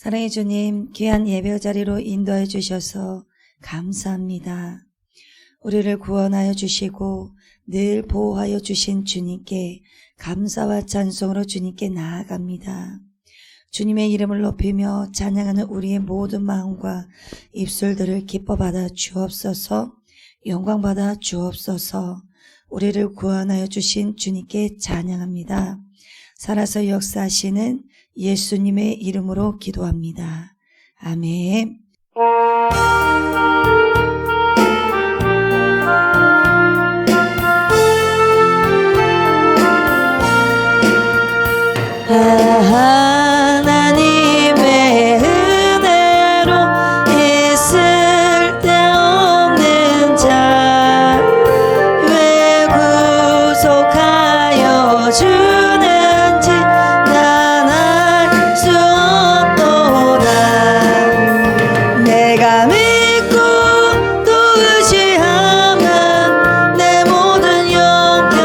사랑해 주님, 귀한 예배 자리로 인도해 주셔서 감사합니다. 우리를 구원하여 주시고 늘 보호하여 주신 주님께 감사와 찬송으로 주님께 나아갑니다. 주님의 이름을 높이며 찬양하는 우리의 모든 마음과 입술들을 기뻐 받아 주옵소서. 영광 받아 주옵소서. 우리를 구원하여 주신 주님께 찬양합니다. 살아서 역사하시는 예수님의 이름으로 기도합니다. 아멘. 하나님의 은혜로 있을 데 없는 자 왜 구속하여 주는지 난 알 수 없도다. 내가 믿고 또 의지하면 내 모든 영역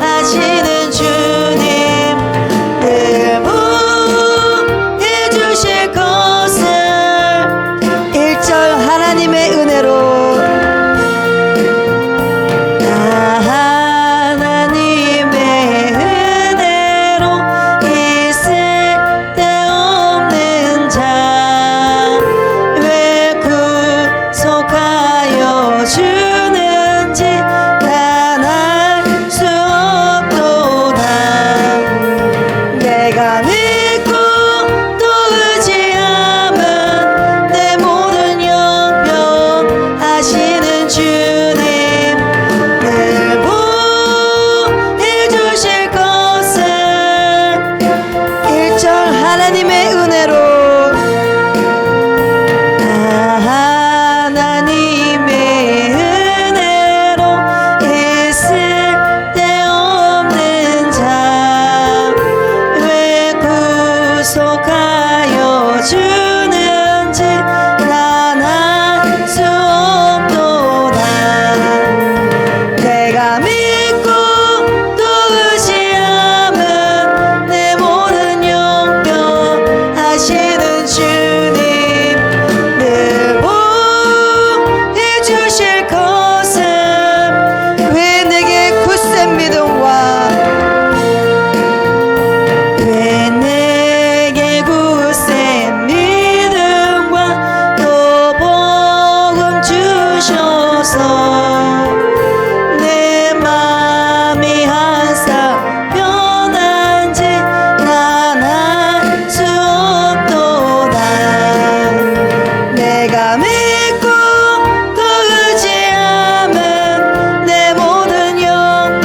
하시는 주님 늘 보호해 주실 것을 1절 하나님의 은혜로 하나님의 은혜로 있을 데 없는 자 왜 구속하여 주는지 난 알 수 없도다. 내가 믿고 또 의지하면 내 모든 영역 하시는 주님 늘 보호해 주실 것을 1절 하나님의 은혜로 하나님의 은혜로 있을 데 없는 자 왜 구속하여 주는지 난 알 수 없도다. 내가 믿고 또 의지하면 내 모든 영역 하시는 주님 늘 보호해 주실 것을 왜 내게 굳센 믿음과 왜 내게 굳센 믿음과 또 복음 주셔서 내 맘이 항상 변한지 난 알 수 없도다. 내가 믿고 또 의지하면 내 모든 영역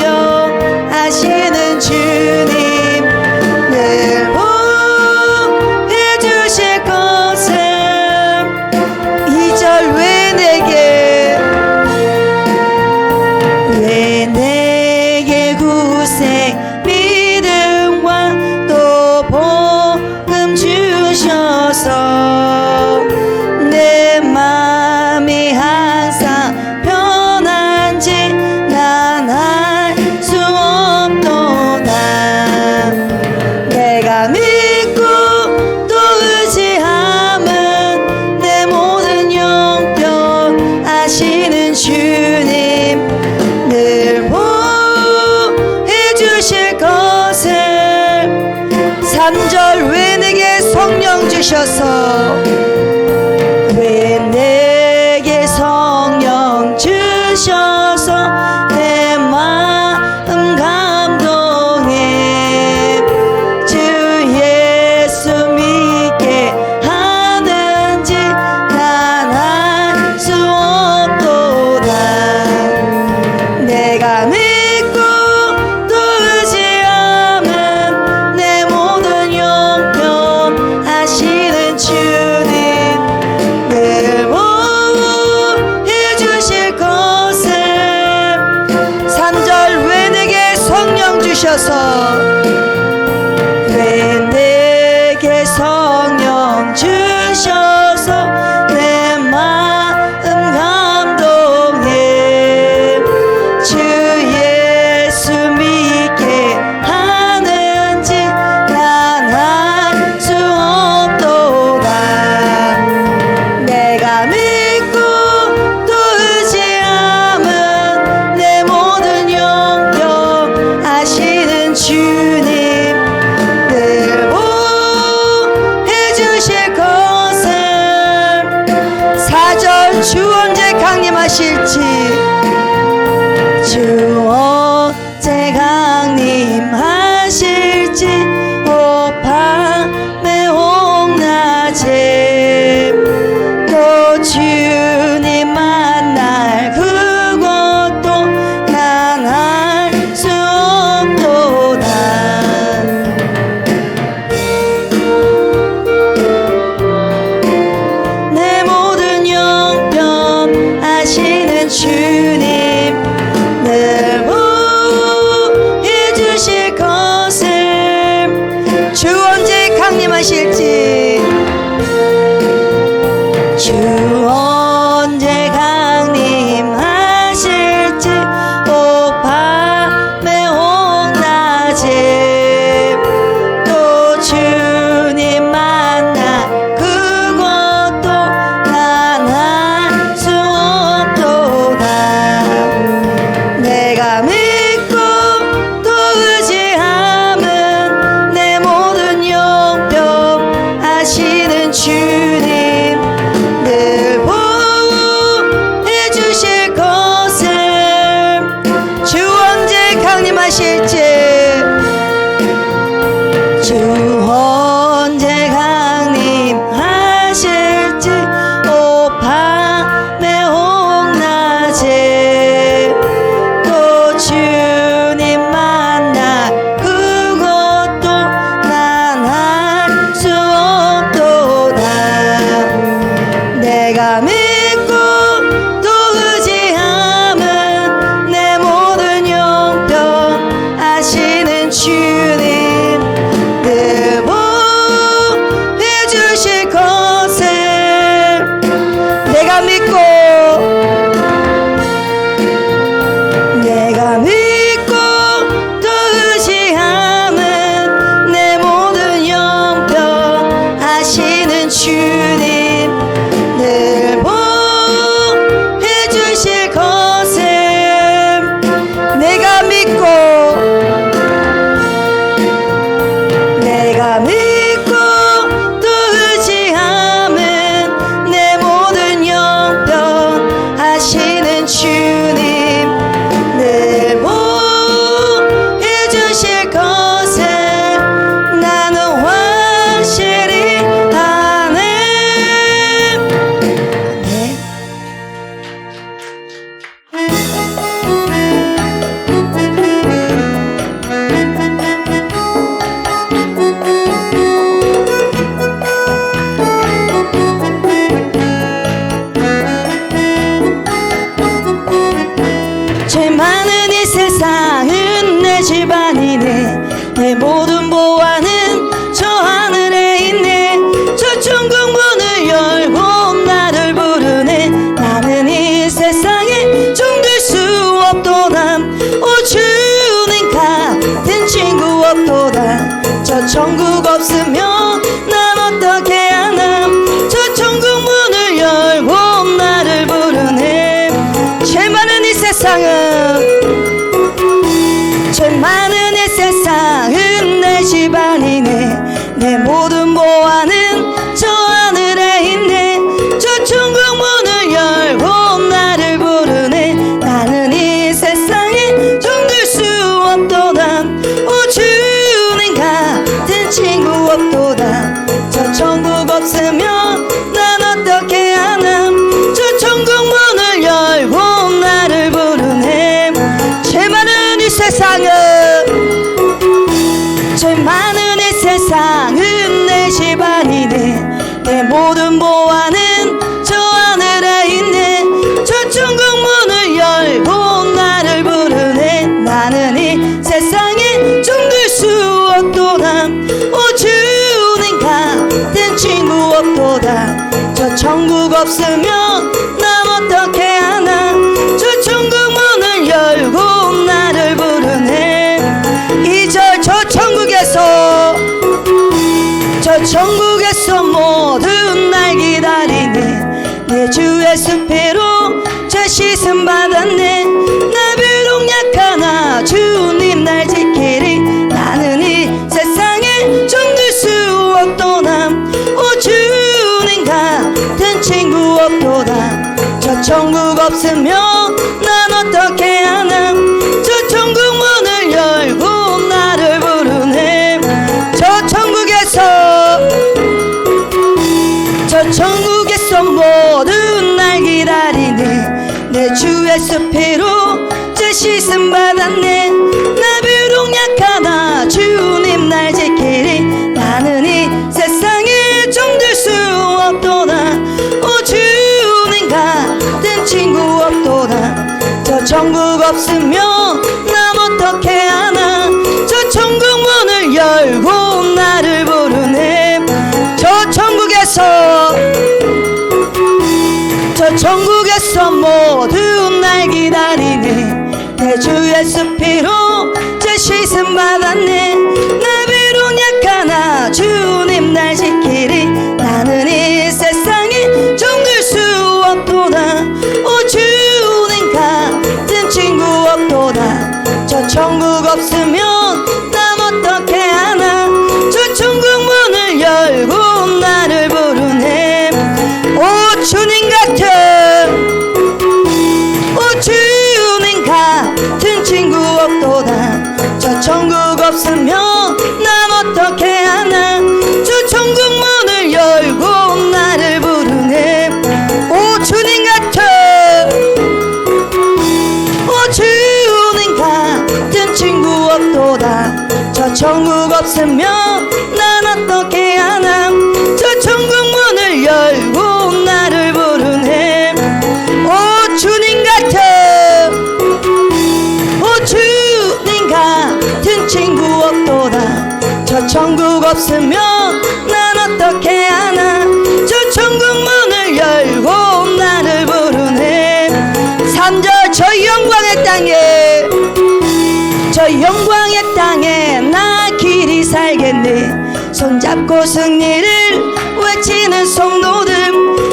하시는 주님 늘 보호해 주실 것을 2절 왜 내게 굳센 믿음과 또 복음 주셔서 내 맘이 항상 변한지 난 알 수 없도다. 내가 믿고 또 의지하면 내 모든 영역 하시는 주님 늘 보호해 주실 것을 3절 왜 내게 성령 주셔서 왜 내게 성령 주셔서 내 마음 감동해 주 예수 믿게 하는지 난 알 수 없도다. 내가 믿고 또 의지하면 내 모든 영역 하시는 주 주 언제 강림하실지, 주 언제 강림하실지, 오 밤의 홍낮에 또 주님 만날 그것도 난 알 수 없도다. 내 모든 영병 아시는 주님 늘 보호해 주실 것을, 주 언제 강림하실지, 주 언제 강림하실지, 오 밤의 홍낮에 또 주님 만나 그것도 난 알 수 없도다. 내가 믿고 또 의지함은 내 모든 영병 아시는 주님 늘 보호해 주실 것을, 주 언제 강림하실지, 주 언제 강림하실지, 오 밤의 홍낮에 또 주님 만나 그것도 난 알 수 없도다. 내가 믿고 또 의지함은 내 모든 영병 아시는 주님 늘 보호해 주실 것을, 내가 믿고 또 의지함은 내 모든 영병 아시는 주님 늘 보호해 주실 것을, 내가 믿고 또 의지함은 내 모든 영병 아시는 주님 늘 보호해 주실 것을 나는 확실히 아네. 죄 많은 이 세상은 내 집안이네, 내 모든 보안은 저 하늘에 있네. 저 천국 문을 열고 나를 부르네. 나는 이 세상에 종될 수 없도다. 오 주님 같은 친구 없도다. 저 천국 없으면 난 어떻게 하나. 저 천국 문을 열고 나를 부르네. 죄 많은 이 세상은, 죄 많은 이 세상은 내 집안이네, 내 모든 보안은 저 하늘에 있네. 저 천국 문을 열고 나를 부르네. 나는 이 세상에 종될 수 없도다. 오 주님 같은 친구 없도다. 저 천국 없으면 난 어떻게 하나. 저 천국 문을 열고 나를 부르네. 죄 많은 이 세상은, 죄 많은 이 세상은 내 집안이네, 내 모든 보안은 저 하늘에 있네. 저 천국 문을 열고 나를 부르네. 나는 이 세상에 종될 수 없도다. 오 주님 같은 친구 없도다. 저 천국 없으면 난 어떻게 하나. 저 천국 문을 열고 나를 부르네. 2절 저 천국에서 모든 날 기다리네. 내 주의 수피로 죄 씻음 받았네. 나 비록 약하나 주님 날 지키리. 나는 이 세상에 정들 수 없도다. 오 주님 같은 친구 없도다. 천국 없으면 난 어떻게 하나 저 천국 문을 열고 나를 부르네 저 천국에서 모두 날 기다리네 내 주의 숲으로 저 씻음 받았네 나 비록 약하나 주님 날 지키리 나는 이 세상에 정들 수 없도다 오 주님 같은 친구 없도다 저 천국 없으면 난 어떻게 하나 저 천국 문을 열고 나를 부르네 저 천국에서 모두 날 기다리네 내 주의 숲으로 저 씻음 받았네 나 비록 약하나 주님 날 지키리 나는 이 세상에 정들 수 없도다 오 주님 같은 친구 없도다 저 천국 없으면 난 어떻게 하나 저 천국 문을 열고 나를 부르네 오 주님 같은 친구 없도다 저 천국 없으면 난 어떻게 하나 저 천국 문을 열고 나를 부르네 오 주님 같은 친구 없도다 저 천국 없으면 난 어떻게 하나 저 천국 문을 열고 나를 부르네 오 주님 같은 친구 없도다 저 천국 없으면 난 어떻게 하나 저 천국 문을 열고 나를 부르네 3절 저 영광의 땅에 나 길이 살겠네 손잡고 승리를 외치는 성도들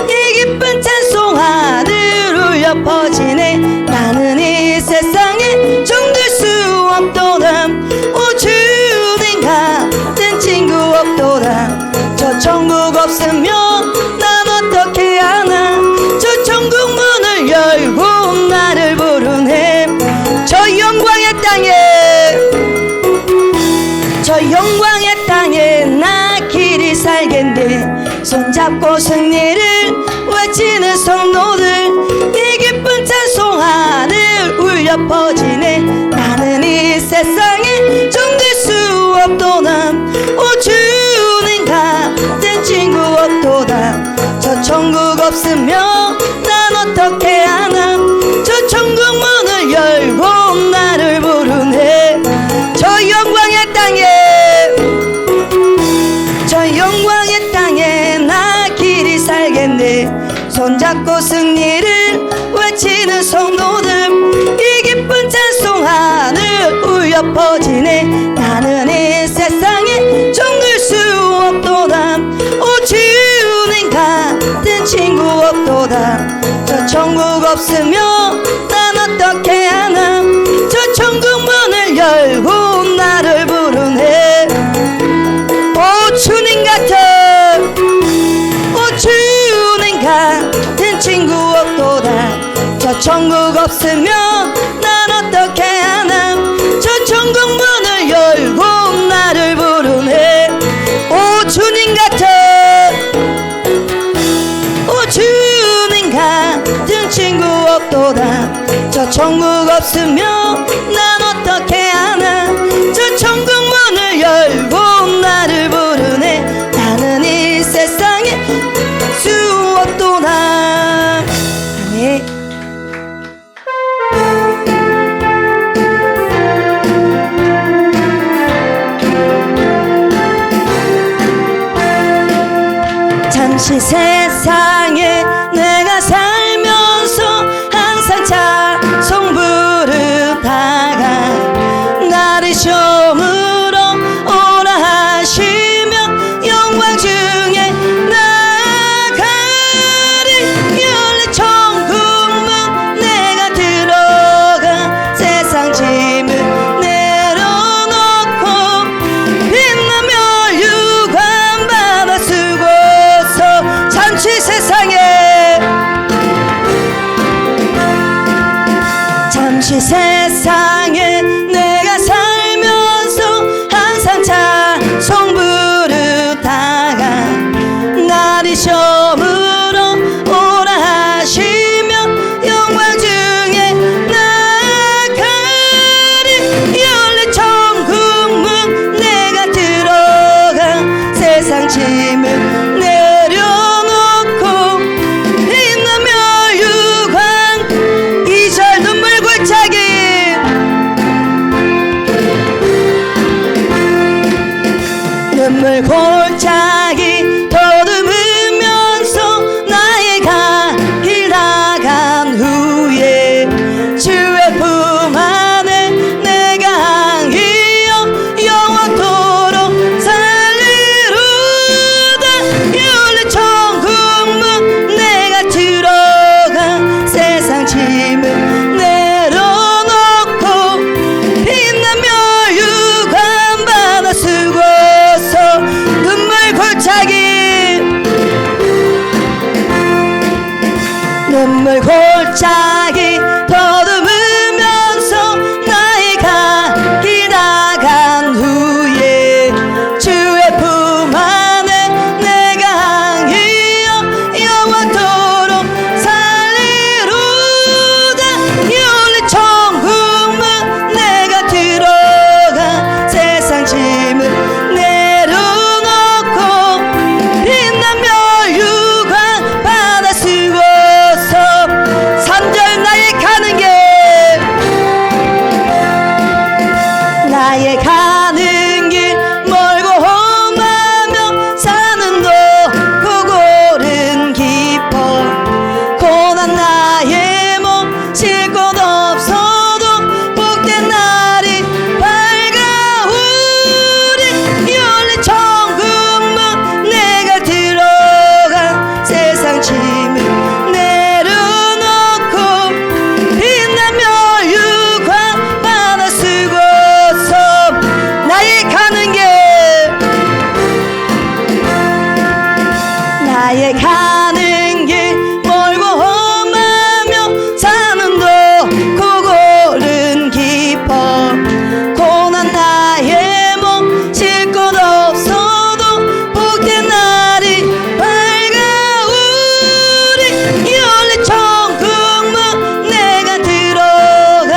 이 기쁜 찬송 하늘 울려 퍼지네 나는 이 세상에 정들 수 없도다 오 주님 같은 친구 없도다 저 천국 없으면 난 어떻게 하나 저 천국 문을 열고 나를 부르네 저 영광의 땅에 나 길이 살겠네 손잡고 승리를 외치는 성도들 이 기쁜 찬송 하늘 울려 퍼지네 나는 이 세상에 정들 수 없도다 오 주님 같은 친구 없도다 저 천국 없으면 난 어떻게 하나 저 천국 문을 열고 나를 부르네 저 영광의 땅에 나 길이 살겠네 손잡고 승리를 외치는 성도들 이 기쁜 찬송 하늘 울려 퍼지네 나는 이 세상에 정들 수 없도다 오 주님 같은 친구 없도다 저 천국 없으면 난 어떻게 하나 저 천국 문을 열고 나를 부르네 오 주님 같은 친구 없도다 저 천국 없으면 난 어떻게 하나 저 천국 문을 열고 나를 부르네 오 주님 같은 친구 없도다 저 천국 없으면 난 어떻게 하나 저 천국 문을 열고 나를 부르네 나는 이 세상에 수 없도다 아멘 잠시 세상에 내가 살면서 항상 찬송 부르다가 나를 시험으로 오라 하시며 영광 중에 나가리 열린 천국문 내가 들어가 세상 짐을 내려놓고 빛나며 유관 받아 쓰고서 잠시 세상에 날이 시험으로 오라 하시며 영광 중에 나가리 열린 천국문 내가 들어가 세상 짐을 내려놓고 빛나며 유광 이절 눈물 골짜기 눈물 골짜기 더듬으면서 나의 길 나간 후에 주의 품 안에 내가 항이여 영원토록 살리루다 열린 천국문 내가 들어가 세상 짐을 내려놓고 빛나며 유관 받아 쓰고 눈물 골짜기 눈물 골짜기 더듬으면서 나의 길 나간 후에 주의 품 안에 내가 항이여 영원토록 살리루다 열린 천국문 내가 들어가 세상 짐을 빛나며 유광 받아 쓰고서 3절 나의 가는 길 나의 가는 길 멀고 험하며 사는 도 고골은 깊어 고난 나의 몸 쉴 곳 없어도 복된 날이 밝아오리 열린 천국문 내가 들어가 세상 짐을 내려놓고 빛나며 유광 받아 쓰고서 나의 가는 길 나의 가는 길 멀고 험하며 사는 도 고골은 깊어 고난 나의 몸 쉴 곳 없어도 복된 날이 밝아오리 열린 천국문 내가 들어가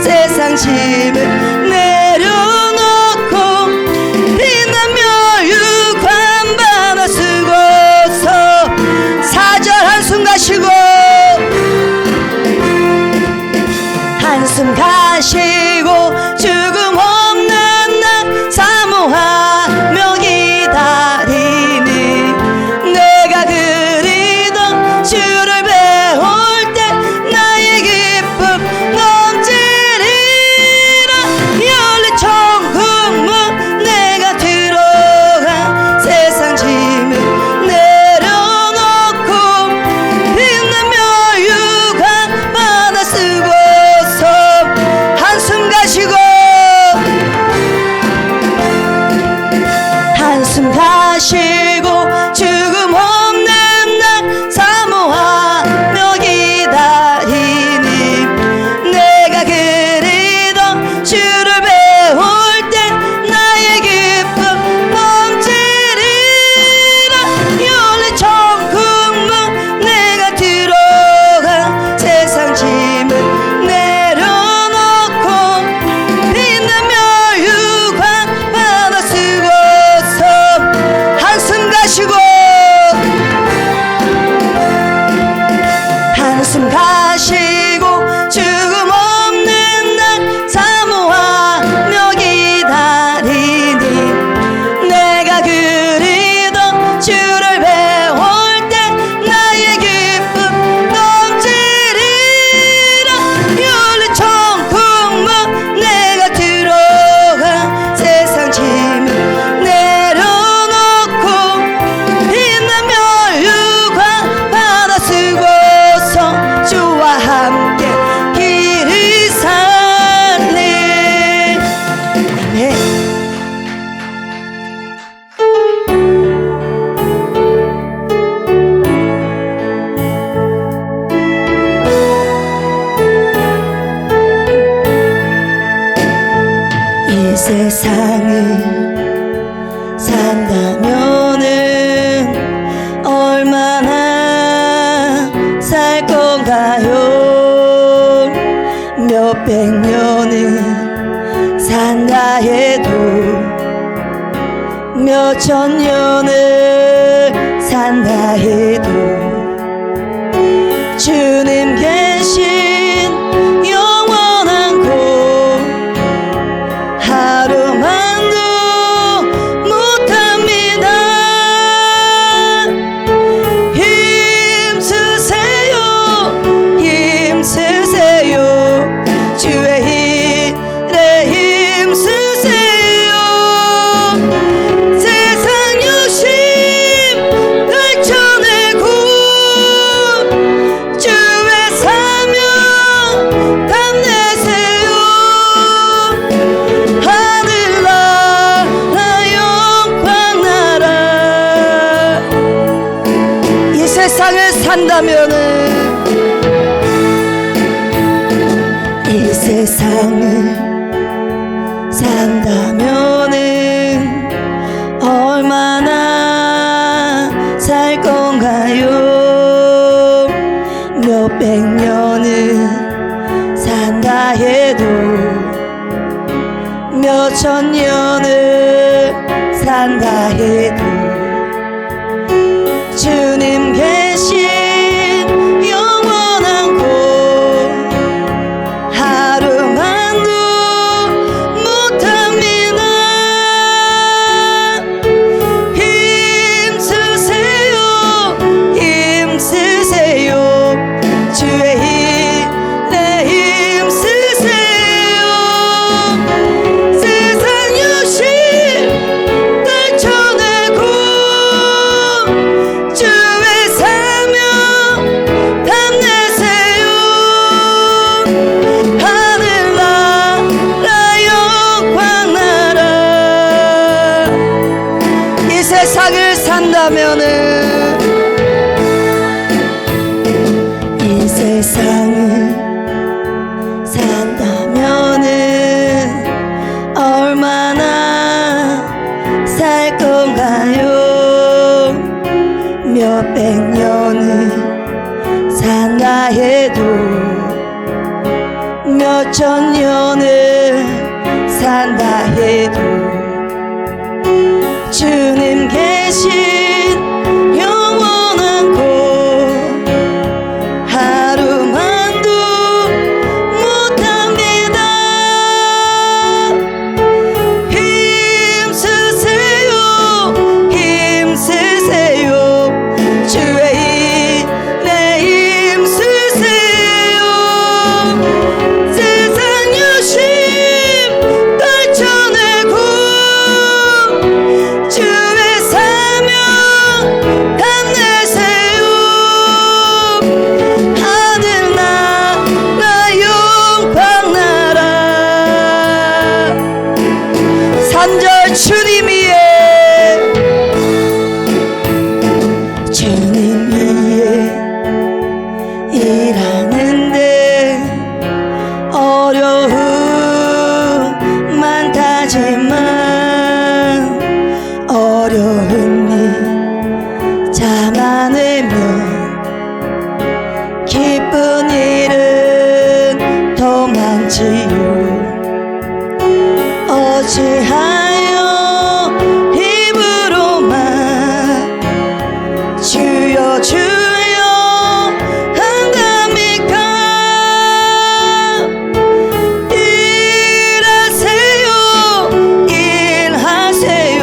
세상 짐을 내려놓고 빛나며 유광 받아 쓰고서 4절 한숨 가시고 한숨 가시고 죽음 없는 날 사모하며 기다리니 내가 그리던 주를 배울 때 나의 기쁨 넘치리라 열린 천국문 내가 들어가 세상 짐을 내려놓고 빛나며 유광 받아 쓰고서 한숨 가시고 한숨 가시고 죽음 없는 날 사모하며 기다리니 내가 그리던 주를 배울 때 나의 기쁨 넘치리라 열린 천국문 내가 들어가 세상 짐을 내려놓고 빛나며 유광 받아 쓰고서 한숨 가시고 한숨 가시고 죽음 없는 날 사모하며 기다리니 내가 그리던 주를 배울 때 나의 기쁨 넘치리라 열린 천국문 내가 들어가 세상 짐을 내려놓고 빛나며 유광 받아 쓰고서 주와 함께 길을 살리 아멘. 이 세상을 산다면은 건가요? 몇백 년을 산다 해도 몇천 년을 산다 해도 주님 계신 영원한 곳 하루만도 못합니다. 힘쓰세요 힘쓰세요 주의 일에 힘쓰세요. 세상 욕심 떨쳐내고 주의 사명 담내세요. 하늘나라 영광나라. 이 세상을 산다면은 이 세상을 산다면은 얼마나 살 건가요? 몇백 년을 산다 해도 몇천 년을 산다 해도 주님 계신 영원한 곳 하루만도 못합니다. 힘쓰세요 힘쓰세요 주의 일에 힘쓰세요. 세상 욕심 떨쳐내고 주의 사명 담내세요. 하늘나라 영광나라. 이 세상을 산다면은 이 세상을 산다면은 얼마나 살 건가요? 몇백 년을 산다 해도 몇천 년을 산다 해도 주님 계신 영원한 곳 하루만도 못합니다. 힘쓰세요 힘쓰세요 주의 일에 힘쓰세요. 세상 욕심 떨쳐내고 주의 사명 담내세요. 하늘나라 영광나라. 산절 주님이에 주님 위에 일하는데 어려움 많다지만 어려운 일 참아내면 기쁜 일은 더 많지요. 어찌하여 입으로만 주여 주여 한답니까? 일하세요 일하세요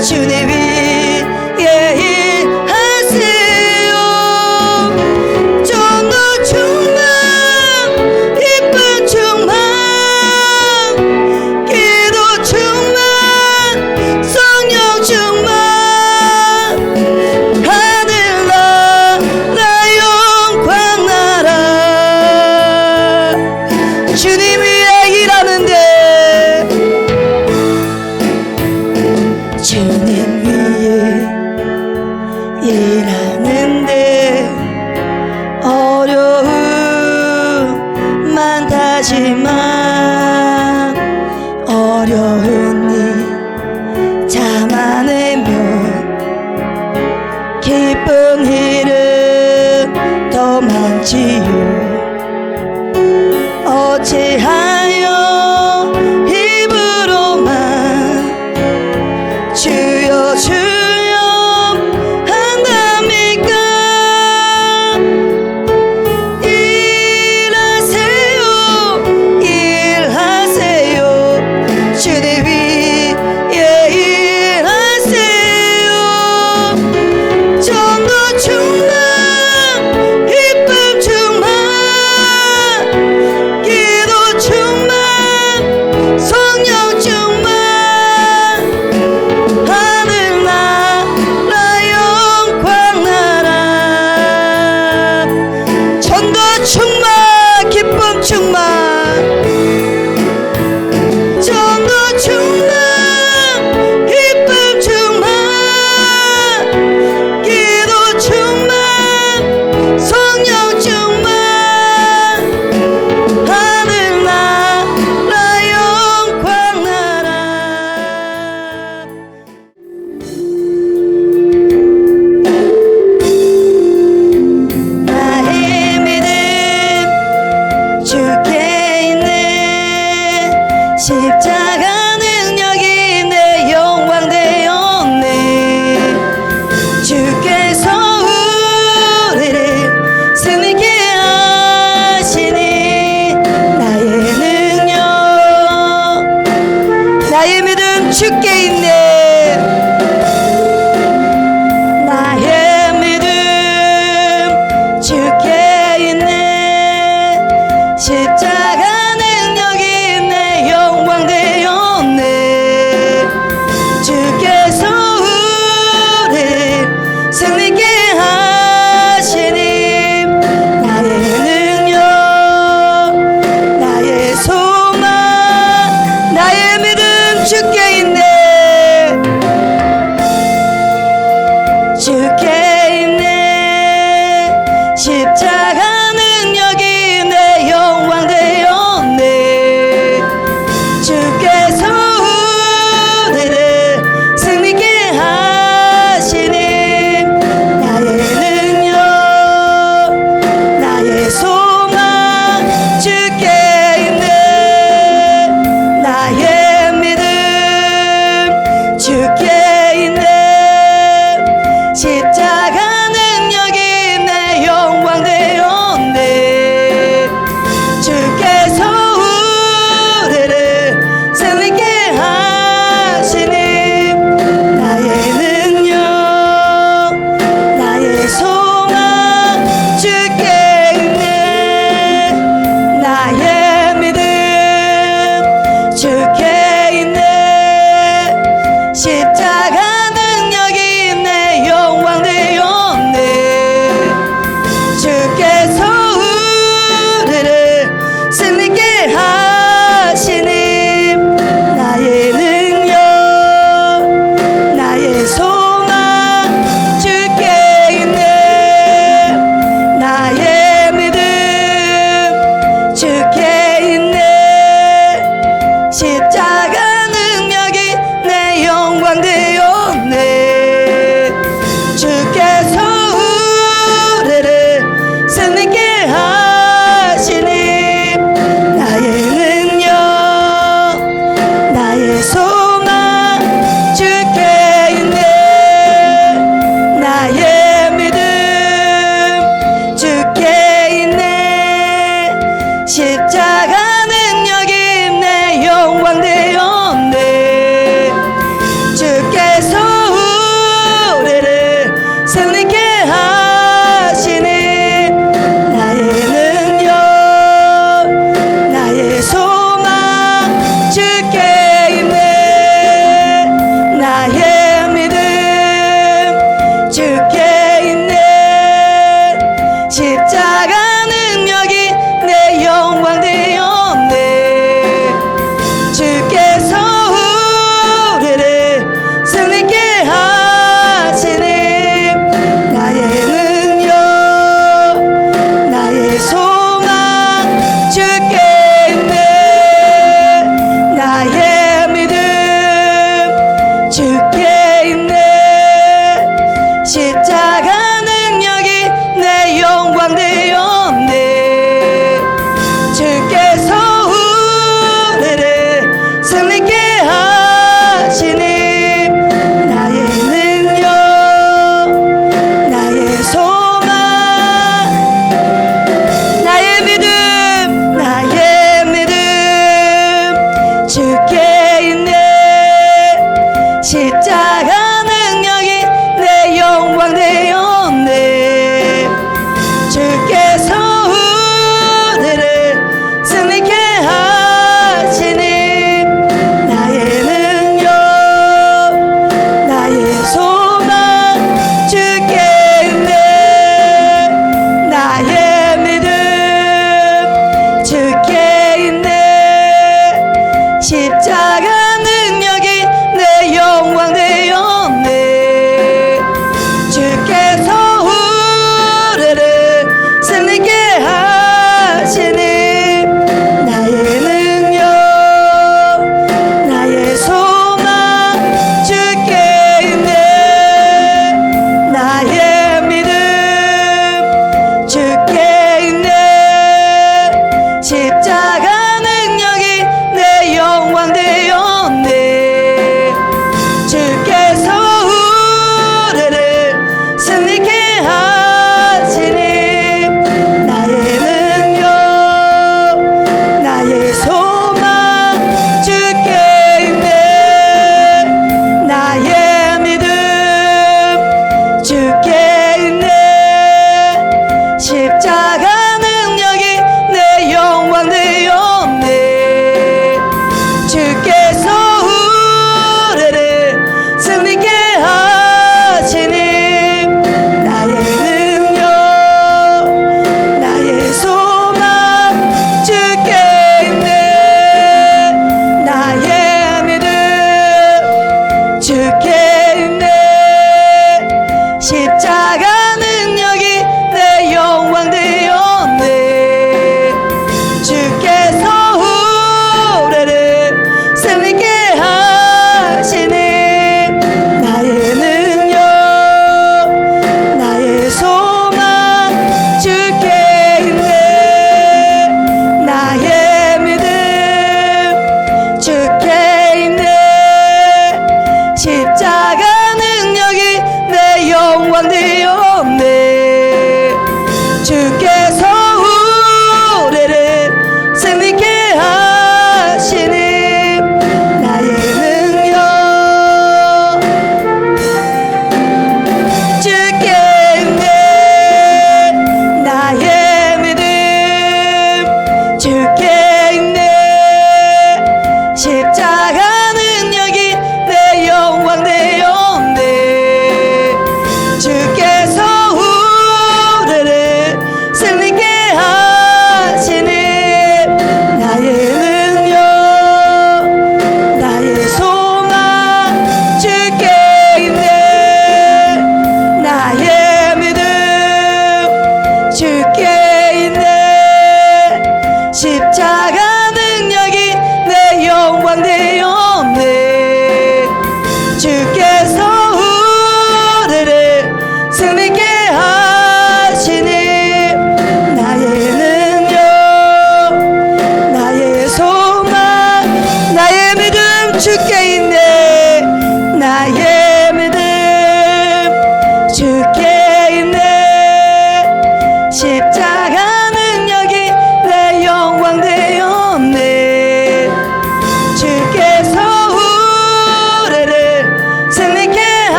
주님 위에 일하세요. 좀 더 충만 기쁨 충만 기도 충만 성령 충만 하늘나라 영광나라. 주님 위에 일하는데 주님 위에 일하는데 어려움 많다지만 어려운 일 참아내면 기쁜 일은 더 많지. 하시지요. 어찌하여 입으로만 주여 주여 한답니까? 일하세요 일하세요 주님 위에 일하세요. 전도 충만 기쁨 충만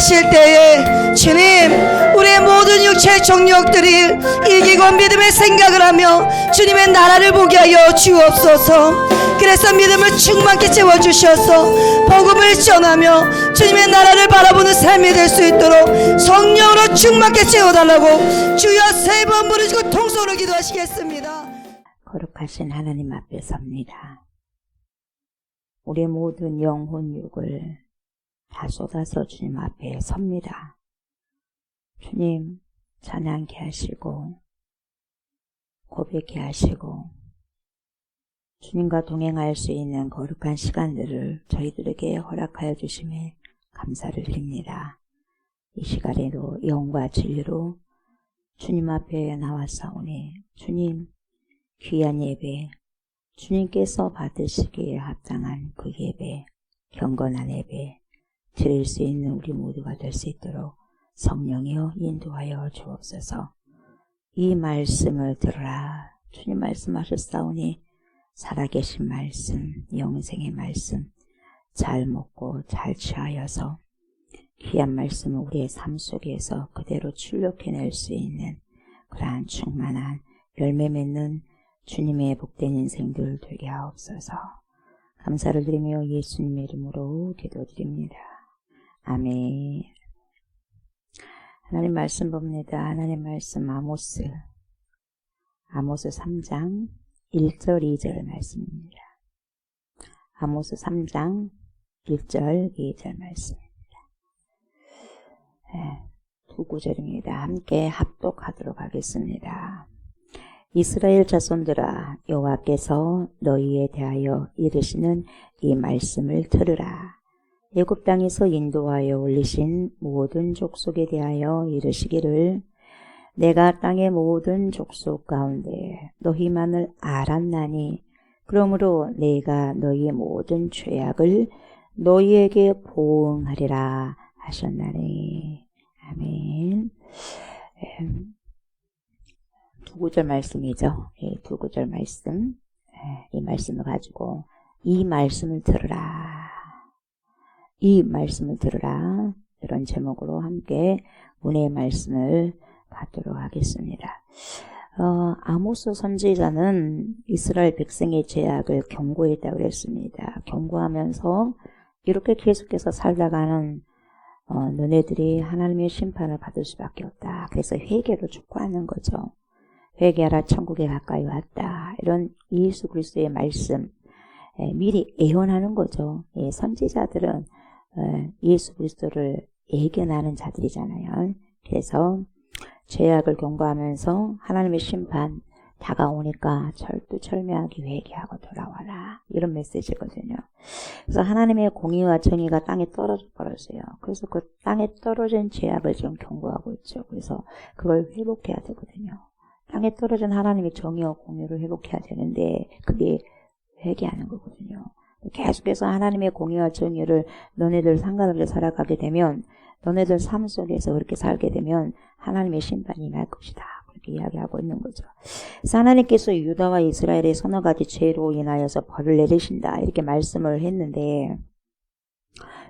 하실 때에 주님, 우리의 모든 육체의 정욕들이 이기고 믿음의 생각을 하며 주님의 나라를 보게 하여 주옵소서. 그래서 믿음을 충만케 채워주셔서 복음을 전하며 주님의 나라를 바라보는 삶이 될 수 있도록 성령으로 충만케 채워달라고 주여 세 번 부르시고 통성으로 기도하시겠습니다. 거룩하신 하나님 앞에 섭니다. 우리의 모든 영혼 육을 다 쏟아서 주님 앞에 섭니다. 주님 찬양케 하시고 고백케 하시고 주님과 동행할 수 있는 거룩한 시간들을 저희들에게 허락하여 주심에 감사를 드립니다. 이 시간에도 영과 진리로 주님 앞에 나왔사오니 주님 귀한 예배, 주님께서 받으시기에 합당한 그 예배, 경건한 예배 드릴 수 있는 우리 모두가 될 수 있도록 성령이여 인도하여 주옵소서. 이 말씀을 들으라. 주님 말씀하셨사오니 살아계신 말씀, 영생의 말씀 잘 먹고 잘 취하여서 귀한 말씀을 우리의 삶 속에서 그대로 출력해낼 수 있는 그러한 충만한 열매 맺는 주님의 복된 인생들 되게 하옵소서. 감사를 드리며 예수님의 이름으로 기도드립니다. 아멘. 하나님 말씀 봅니다. 하나님 말씀 아모스 3장 1절 2절 말씀입니다. 아모스 3장 1절 2절 말씀입니다. 두 구절입니다. 함께 합독하도록 하겠습니다. 이스라엘 자손들아, 여호와께서 너희에 대하여 이르시는 이 말씀을 들으라. 애굽 땅에서 인도하여 올리신 모든 족속에 대하여 이르시기를 내가 땅의 모든 족속 가운데 너희만을 알았나니 그러므로 내가 너희의 모든 죄악을 너희에게 보응하리라 하셨나니. 아멘. 두 구절 말씀이죠. 두 구절 말씀. 이 말씀을 가지고 이 말씀을 들으라. 이 말씀을 들으라. 이런 제목으로 함께 은혜의 말씀을 받도록 하겠습니다. 아모스 선지자는 이스라엘 백성의 죄악을 경고했다고 그랬습니다. 경고하면서 이렇게 계속해서 살다가는 너네들이 하나님의 심판을 받을 수밖에 없다. 그래서 회개를 촉구하는 거죠. 회개하라, 천국에 가까이 왔다. 이런 예수 그리스도의 말씀 미리 예언하는 거죠. 선지자들은 예수 그리스도를 예견하는 자들이잖아요. 그래서 죄악을 경고하면서 하나님의 심판 다가오니까 철두철미하게 회개하고 돌아와라. 이런 메시지거든요. 그래서 하나님의 공의와 정의가 땅에 떨어져 버렸어요. 그래서 그 땅에 떨어진 죄악을 지금 경고하고 있죠. 그래서 그걸 회복해야 되거든요. 땅에 떨어진 하나님의 정의와 공의를 회복해야 되는데 그게 회개하는 거거든요. 계속해서 하나님의 공의와 정의를 너네들 상관없이 살아가게 되면 너네들 삶 속에서 그렇게 살게 되면 하나님의 심판이 날 것이다. 그렇게 이야기하고 있는 거죠. 그래서 하나님께서 유다와 이스라엘의 서너 가지 죄로 인하여서 벌을 내리신다. 이렇게 말씀을 했는데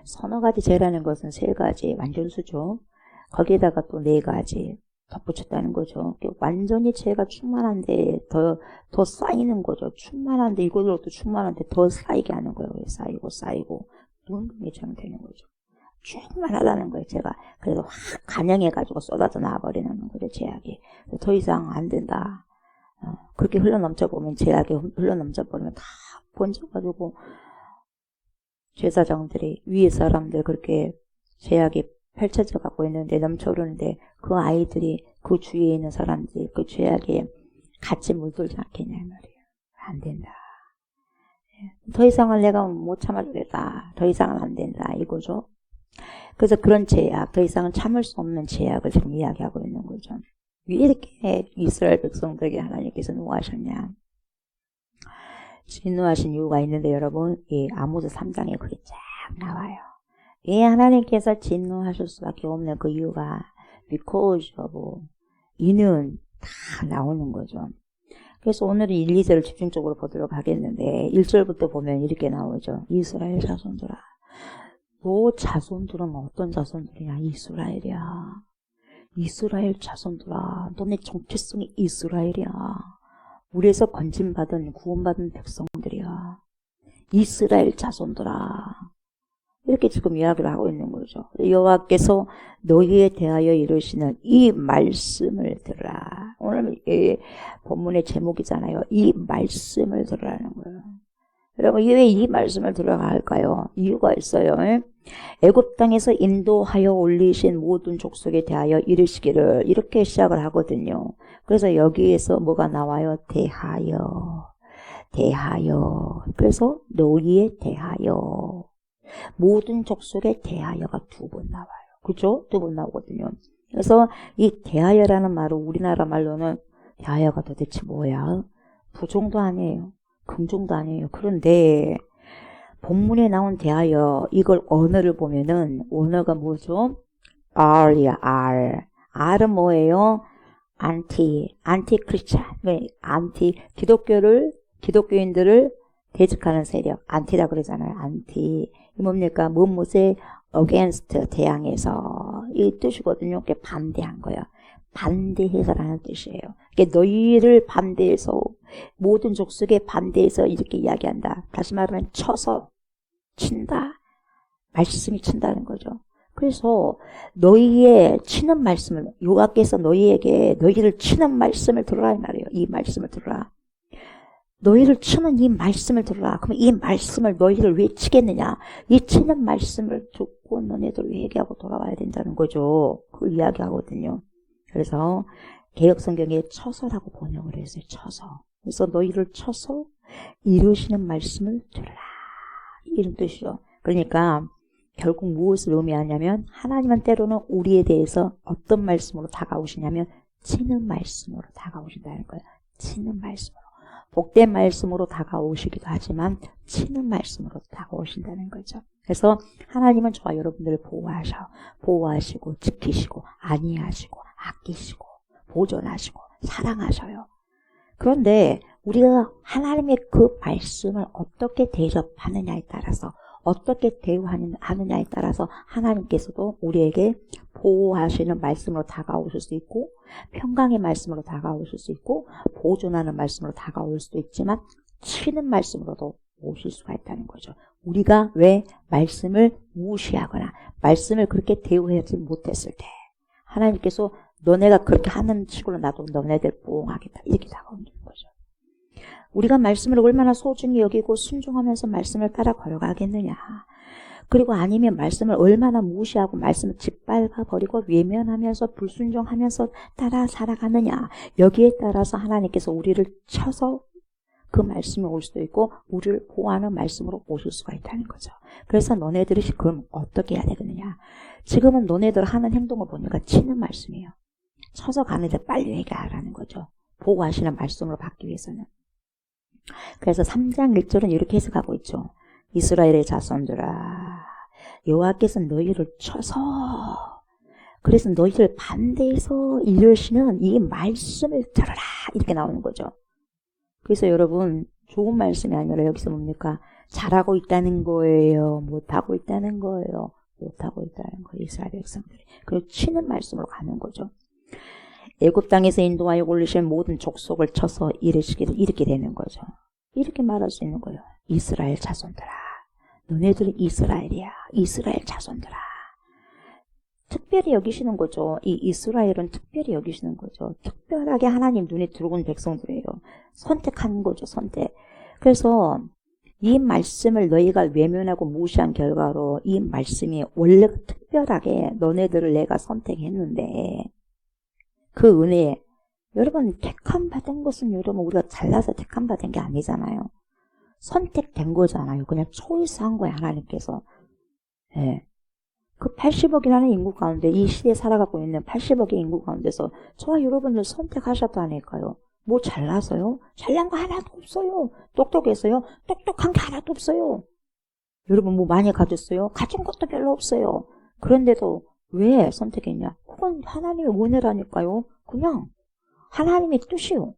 서너 가지 죄라는 것은 세 가지 완전수죠. 거기에다가 또 네 가지 덧붙였다는 거죠. 완전히 죄가 충만한데 더 쌓이는 거죠. 충만한데 이것으로도 충만한데 더 쌓이게 하는 거예요. 쌓이고 눈금이처럼 되는 거죠. 충만하다는 거예요. 제가 그래서 확 간영해가지고 쏟아져 나와버리는 거죠. 죄악이. 더 이상 안 된다. 그렇게 흘러넘쳐보면 죄악이 흘러넘쳐버리면 다 번져가지고 제사장들이 위에 사람들 그렇게 죄악이 펼쳐져 갖고 있는데 넘쳐오르는데 그 아이들이 그 주위에 있는 사람들이 그 죄악에 같이 물들지 않겠냐 말이에요. 안 된다. 더 이상은 내가 못 참아주겠다. 더 이상은 안 된다. 이거죠. 그래서 그런 죄악, 더 이상은 참을 수 없는 죄악을 지금 이야기하고 있는 거죠. 왜 이렇게 이스라엘 백성들에게 하나님께서 노하셨냐. 진노하신 이유가 있는데 여러분, 이 아모스 3장에 그게 쫙 나와요. 왜 하나님께서 진노하실 수밖에 없는 그 이유가 because of 이는 다 나오는 거죠. 그래서 오늘은 1, 2절을 집중적으로 보도록 하겠는데 1절부터 보면 이렇게 나오죠. 이스라엘 자손들아, 너 자손들은 어떤 자손들이냐? 이스라엘이야. 이스라엘 자손들아. 너네 정체성이 이스라엘이야. 우리에서 건진받은 구원받은 백성들이야. 이스라엘 자손들아. 이렇게 지금 이야기를 하고 있는 거죠. 여호와께서 너희에 대하여 이르시는 이 말씀을 들으라. 오늘 이 본문의 제목이잖아요. 이 말씀을 들으라는 거예요. 여러분 왜 이 말씀을 들어야 할까요? 이유가 있어요. 애굽 땅에서 인도하여 올리신 모든 족속에 대하여 이르시기를 이렇게 시작을 하거든요. 그래서 여기에서 뭐가 나와요? 대하여. 그래서 너희에 대하여. 모든 족속에 대하여가 2번 나와요. 그죠? 2번 나오거든요. 그래서 이 대하여라는 말은 우리나라 말로는 대하여가 도대체 뭐야? 부정도 아니에요. 긍정도 아니에요. 그런데 본문에 나온 대하여 이걸 언어를 보면은 언어가 뭐죠? R이야. R은 뭐예요? 안티크리스찬, 기독교인들을 대적하는 세력, 안티라 그러잖아요. 안티. 이 뭡니까? 무엇에 against, 대항해서. 이 뜻이거든요. 그게 반대한 거예요. 반대해서라는 뜻이에요. 그러니까 너희를 반대해서, 모든 족속에 반대해서 이렇게 이야기한다. 다시 말하면 쳐서 친다. 말씀이 친다는 거죠. 그래서 너희의 치는 말씀을, 여호와께서 너희에게 너희를 치는 말씀을 들으라 이 말이에요. 이 말씀을 들으라. 너희를 치는 이 말씀을 들으라. 그럼 이 말씀을 너희를 왜 치겠느냐? 이 치는 말씀을 듣고 너네들 회개하고 돌아와야 된다는 거죠. 그걸 이야기하거든요. 그래서 개역성경에 쳐서라고 번역을 했어요. 쳐서. 그래서 너희를 쳐서 이루시는 말씀을 들으라. 이런 뜻이죠. 그러니까 결국 무엇을 의미하냐면 하나님은 때로는 우리에 대해서 어떤 말씀으로 다가오시냐면 치는 말씀으로 다가오신다는 거예요. 치는 말씀으로. 복된 말씀으로 다가오시기도 하지만 치는 말씀으로 다가오신다는 거죠. 그래서 하나님은 저와 여러분들을 보호하시고 지키시고 안위하시고 아끼시고 보존하시고 사랑하셔요. 그런데 우리가 하나님의 그 말씀을 어떻게 대접하느냐에 따라서 어떻게 대우하느냐에 따라서 하나님께서도 우리에게 보호하시는 말씀으로 다가오실 수 있고 평강의 말씀으로 다가오실 수 있고 보존하는 말씀으로 다가올 수도 있지만 치는 말씀으로도 오실 수가 있다는 거죠. 우리가 왜 말씀을 무시하거나 말씀을 그렇게 대우하지 못했을 때 하나님께서 너네가 그렇게 하는 식으로 나도 너네들 보호하겠다 이렇게 다가오는 거죠. 우리가 말씀을 얼마나 소중히 여기고 순종하면서 말씀을 따라 걸어가겠느냐. 그리고 아니면 말씀을 얼마나 무시하고 말씀을 짓밟아 버리고 외면하면서 불순종하면서 따라 살아가느냐. 여기에 따라서 하나님께서 우리를 쳐서 그 말씀이 올 수도 있고 우리를 보호하는 말씀으로 오실 수가 있다는 거죠. 그래서 너네들이 그럼 어떻게 해야 되겠느냐. 지금은 너네들 하는 행동을 보니까 치는 말씀이에요. 쳐서 가는데 빨리 회개하라는 거죠. 보호하시는 말씀으로 받기 위해서는. 그래서 3장 1절은 이렇게 해석하고 있죠. 이스라엘의 자손들아 여호와께서 너희를 쳐서 그래서 너희를 반대해서 이르시는 이 말씀을 들으라 이렇게 나오는 거죠. 그래서 여러분 좋은 말씀이 아니라 여기서 뭡니까? 잘하고 있다는 거예요? 못하고 있다는 거예요? 못하고 있다는 거예요. 이스라엘 백성들이. 그리고 치는 말씀으로 가는 거죠. 애굽 땅에서 인도하여 올리신 모든 족속을 쳐서 이르시기를 이렇게 되는 거죠. 이렇게 말할 수 있는 거예요. 이스라엘 자손들아. 너네들은 이스라엘이야. 이스라엘 자손들아. 특별히 여기시는 거죠. 이 이스라엘은 특별히 여기시는 거죠. 특별하게 하나님 눈에 들어온 백성들이에요. 선택한 거죠. 선택. 그래서 이 말씀을 너희가 외면하고 무시한 결과로 이 말씀이 원래 특별하게 너네들을 내가 선택했는데 그 은혜에 여러분 택함 받은 것은 여러분 우리가 잘나서 택함 받은 게 아니잖아요. 선택된 거잖아요. 그냥 초이스한 거예요. 하나님께서. 네. 그 80억이라는 인구 가운데 이 시대에 살아가고 있는 80억의 인구 가운데서 저와 여러분들 선택하셨다니까요. 뭐 잘나서요? 잘난 거 하나도 없어요. 똑똑해서요? 똑똑한 게 하나도 없어요. 여러분 뭐 많이 가졌어요? 가진 것도 별로 없어요. 그런데도 왜 선택했냐? 그건 하나님의 은혜라니까요. 그냥 하나님의 뜻이요.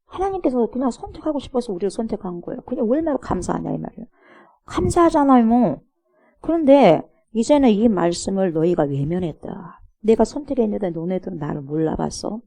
하나님께서 그냥 선택하고 싶어서 우리를 선택한 거예요. 그냥 얼마나 감사하냐 이 말이에요. 감사하잖아요. 뭐. 그런데 이제는 이 말씀을 너희가 외면했다. 내가 선택했는데 너네들은 나를 몰라봤어?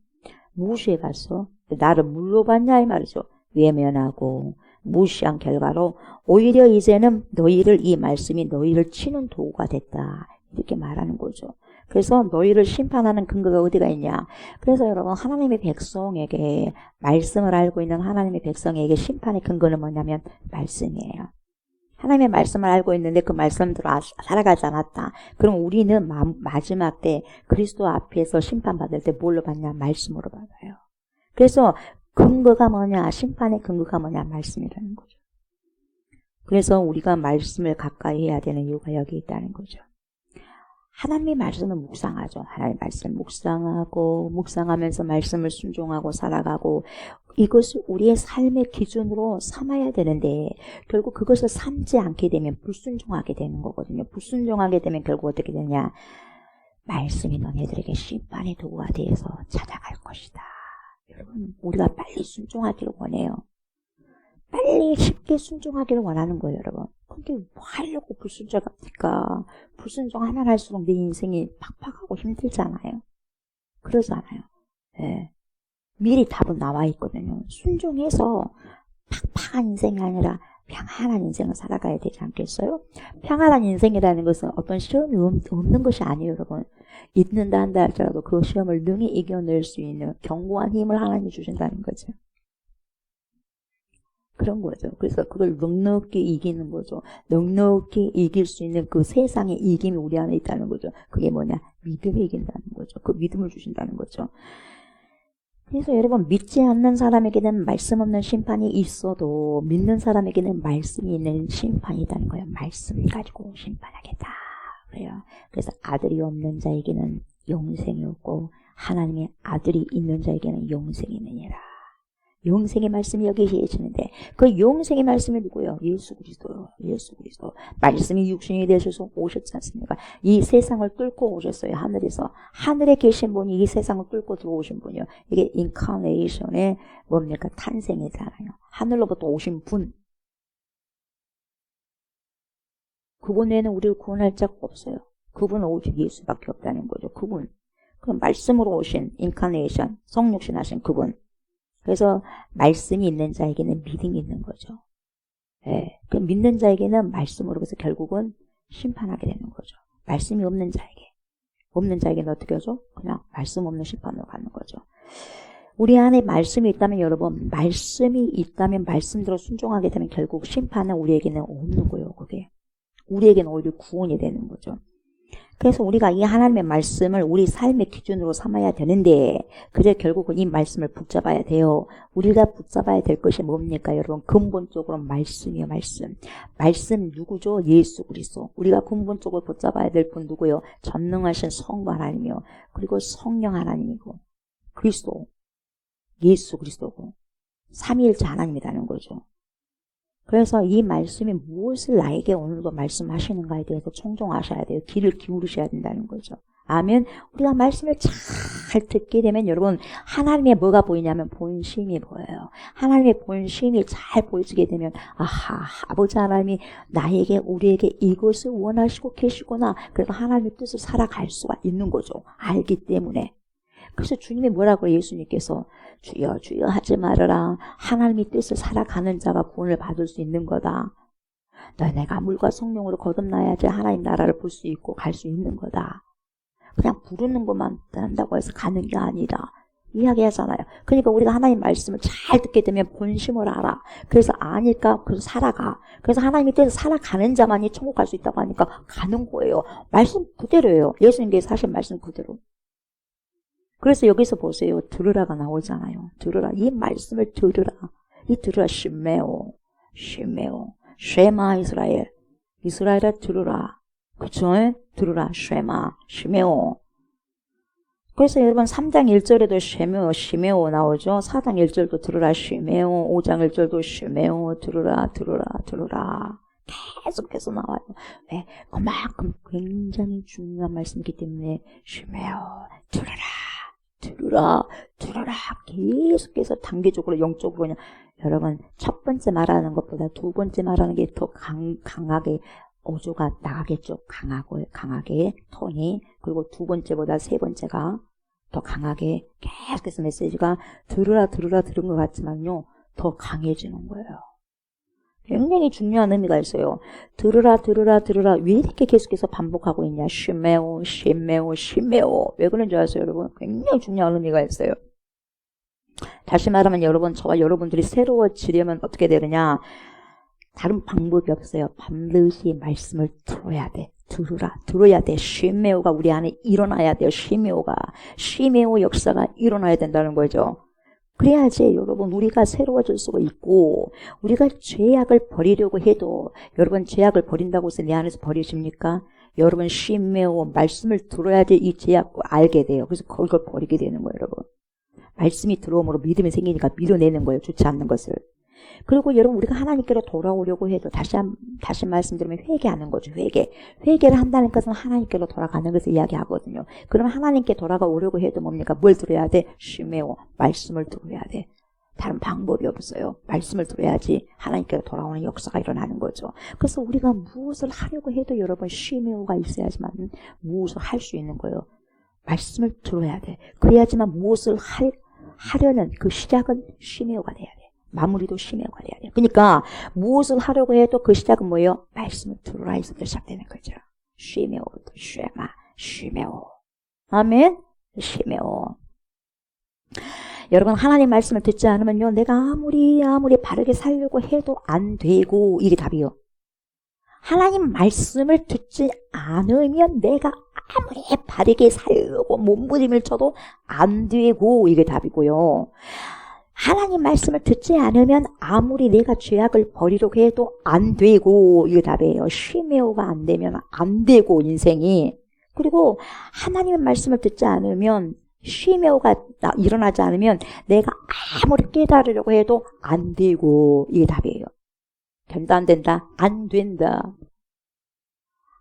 무시해봤어? 나를 물러봤냐 이 말이죠. 외면하고 무시한 결과로 오히려 이제는 너희를 이 말씀이 너희를 치는 도구가 됐다. 이렇게 말하는 거죠. 그래서 너희를 심판하는 근거가 어디가 있냐. 그래서 여러분 하나님의 백성에게 말씀을 알고 있는 하나님의 백성에게 심판의 근거는 뭐냐면 말씀이에요. 하나님의 말씀을 알고 있는데 그 말씀대로 살아가지 않았다. 그럼 우리는 마지막 때 그리스도 앞에서 심판받을 때 뭘로 받냐? 말씀으로 받아요. 그래서 근거가 뭐냐? 심판의 근거가 뭐냐? 말씀이라는 거죠. 그래서 우리가 말씀을 가까이 해야 되는 이유가 여기 있다는 거죠. 하나님의 말씀을 묵상하죠. 하나님의 말씀을 묵상하면서 말씀을 순종하고 살아가고 이것을 우리의 삶의 기준으로 삼아야 되는데 결국 그것을 삼지 않게 되면 불순종하게 되는 거거든요. 불순종하게 되면 결국 어떻게 되냐. 말씀이 너네들에게 심판의 도구가 되어서 찾아갈 것이다. 여러분 우리가 빨리 순종하기를 원해요. 빨리 쉽게 순종하기를 원하는 거예요, 여러분. 근데 뭐 하려고 불순종합니까? 불순종하면 할수록 내 인생이 팍팍하고 힘들잖아요. 그러잖아요. 네. 미리 답은 나와 있거든요. 순종해서 팍팍한 인생이 아니라 평안한 인생을 살아가야 되지 않겠어요? 평안한 인생이라는 것은 어떤 시험이 없는 것이 아니에요, 여러분. 있는다 한다 할지라도 그 시험을 능히 이겨낼 수 있는 견고한 힘을 하나님이 주신다는 거죠. 그런 거죠. 그래서 그걸 넉넉히 이기는 거죠. 넉넉히 이길 수 있는 그 세상의 이김이 우리 안에 있다는 거죠. 그게 뭐냐? 믿음이 이긴다는 거죠. 그 믿음을 주신다는 거죠. 그래서 여러분 믿지 않는 사람에게는 말씀 없는 심판이 있어도 믿는 사람에게는 말씀이 있는 심판이 있다는 거예요. 말씀 가지고 심판하겠다. 그래요. 그래서 아들이 없는 자에게는 영생이 없고 하나님의 아들이 있는 자에게는 영생이 있느니라. 영생의 말씀이 여기 계시는데 그 영생의 말씀이 누구예요? 예수 그리스도요. 예수 그리스도. 말씀이 육신이 되셔서 오셨지 않습니까? 이 세상을 뚫고 오셨어요. 하늘에서. 하늘에 계신 분이 이 세상을 뚫고 들어오신 분이요. 이게 인카네이션의 뭡니까? 탄생이잖아요. 하늘로부터 오신 분. 그분 외에는 우리를 구원할 자가 없어요. 그분은 오직 예수밖에 없다는 거죠. 그분. 그 말씀으로 오신 인카네이션, 성육신 하신 그분. 그래서 말씀이 있는 자에게는 믿음이 있는 거죠. 예. 그 믿는 자에게는 말씀으로 해서 결국은 심판하게 되는 거죠. 말씀이 없는 자에게는 어떻게 하죠? 그냥 말씀 없는 심판으로 가는 거죠. 우리 안에 말씀이 있다면 여러분, 말씀이 있다면 말씀대로 순종하게 되면 결국 심판은 우리에게는 없는 거예요. 그게. 우리에게는 오히려 구원이 되는 거죠. 그래서 우리가 이 하나님의 말씀을 우리 삶의 기준으로 삼아야 되는데 그래 결국은 이 말씀을 붙잡아야 돼요. 우리가 붙잡아야 될 것이 뭡니까 여러분? 근본적으로 말씀이요. 말씀 누구죠? 예수 그리스도. 우리가 근본적으로 붙잡아야 될 분 누구요? 전능하신 성부 하나님이요. 그리고 성령 하나님이고 그리스도 예수 그리스도고 삼위일체 하나님이라는 거죠. 그래서 이 말씀이 무엇을 나에게 오늘도 말씀하시는가에 대해서 청종하셔야 돼요. 귀를 기울이셔야 된다는 거죠. 아멘. 우리가 말씀을 잘 듣게 되면 여러분 하나님의 뭐가 보이냐면 본심이 보여요. 하나님의 본심이 잘 보여지게 되면 아하 아버지 하나님이 나에게 우리에게 이것을 원하시고 계시구나. 그래서 하나님의 뜻을 살아갈 수가 있는 거죠. 알기 때문에. 그래서 주님이 뭐라고 예수님께서 주여 주여 하지 말아라. 하나님의 뜻을 살아가는 자가 구원을 받을 수 있는 거다. 너네가 물과 성령으로 거듭나야지 하나님 나라를 볼 수 있고 갈 수 있는 거다. 그냥 부르는 것만 한다고 해서 가는 게 아니다. 이야기하잖아요. 그러니까 우리가 하나님 말씀을 잘 듣게 되면 본심을 알아. 그래서 아니까 그래서 살아가. 그래서 하나님의 뜻을 살아가는 자만이 천국 갈 수 있다고 하니까 가는 거예요. 말씀 그대로예요. 예수님께서 하신 말씀 그대로. 그래서 여기서 보세요. 들으라가 나오잖아요. 들으라. 이 말씀을 들으라. 이 들으라. 시메오. 쉐마 이스라엘. 이스라엘아 들으라. 그쵸? 들으라. 쉐마. 시메오. 그래서 여러분 3장 1절에도 시메오 나오죠. 4장 1절도 들으라. 시메오. 5장 1절도 시메오. 들으라. 계속해서 나와요. 네, 그만큼 굉장히 중요한 말씀이기 때문에 시메오. 들으라 계속해서 단계적으로 영적으로 그냥 여러분 첫 번째 말하는 것보다 두 번째 말하는 게 더 강하게 어조가 나가겠죠. 강하게 톤이. 그리고 두 번째보다 세 번째가 더 강하게 계속해서 메시지가 들은 것 같지만요. 더 강해지는 거예요. 굉장히 중요한 의미가 있어요. 들으라. 왜 이렇게 계속해서 반복하고 있냐. 쉬메오. 왜 그런 줄 아세요, 여러분? 굉장히 중요한 의미가 있어요. 다시 말하면 여러분, 저와 여러분들이 새로워지려면 어떻게 되느냐. 다른 방법이 없어요. 반드시 말씀을 들어야 돼. 들어야 돼. 쉬메오가 우리 안에 일어나야 돼요. 쉬메오 역사가 일어나야 된다는 거죠. 그래야지 여러분 우리가 새로워질 수가 있고, 우리가 죄악을 버리려고 해도, 여러분 죄악을 버린다고 해서 내 안에서 버리십니까? 여러분 쉬메오 말씀을 들어야지 이 죄악을 알게 돼요. 그래서 그걸 버리게 되는 거예요, 여러분. 말씀이 들어옴으로 믿음이 생기니까 밀어내는 거예요. 좋지 않는 것을. 그리고 여러분 우리가 하나님께로 돌아오려고 해도 다시 말씀드리면 회개하는 거죠. 회개를 한다는 것은 하나님께로 돌아가는 것을 이야기하거든요. 그럼 하나님께 돌아가오려고 해도 뭡니까? 뭘 들어야 돼? 쉬메오 말씀을 들어야 돼. 다른 방법이 없어요. 말씀을 들어야지 하나님께로 돌아오는 역사가 일어나는 거죠. 그래서 우리가 무엇을 하려고 해도 여러분 쉬메오가 있어야지만 무엇을 할 수 있는 거예요. 말씀을 들어야 돼. 그래야지만 무엇을 하려는 그 시작은 쉬메오가 돼야 돼. 마무리도 쉬메오가 돼야 돼요. 그러니까 무엇을 하려고 해도 그 시작은 뭐예요? 말씀을 들으라 에서부터 시작되는 거죠. 쉬메오부터 쉬메오. 아멘. 쉬메오. 여러분 하나님 말씀을 듣지 않으면요, 내가 아무리 바르게 살려고 해도 안 되고, 이게 답이요. 하나님 말씀을 듣지 않으면 내가 아무리 바르게 살려고 몸부림을 쳐도 안 되고, 이게 답이고요. 하나님 말씀을 듣지 않으면 아무리 내가 죄악을 버리려고 해도 안 되고, 이게 답이에요. 쉬메오가 안 되면 안 되고, 인생이. 그리고 하나님의 말씀을 듣지 않으면, 쉬메오가 일어나지 않으면 내가 아무리 깨달으려고 해도 안 되고, 이게 답이에요. 된다 안 된다? 안 된다.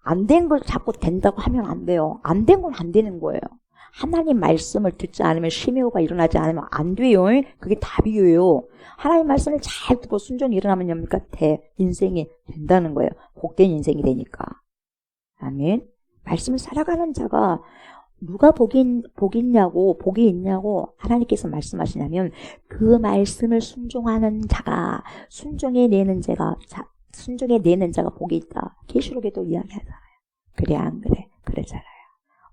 안 된 걸 자꾸 된다고 하면 안 돼요. 안 된 건 안 되는 거예요. 하나님 말씀을 듣지 않으면, 쉬메오가 일어나지 않으면 안 돼요. 그게 답이에요. 하나님 말씀을 잘 듣고 순종이 일어나면 뭡니까? 인생이 된다는 거예요. 복된 인생이 되니까. 아멘. 말씀을 살아가는 자가 누가 복이 있냐고 하나님께서 말씀하시냐면, 그 말씀을 순종하는 자가, 순종해내는 자가 복이 있다. 계시록에도 이야기하잖아요. 그래 안 그래? 그러잖아요.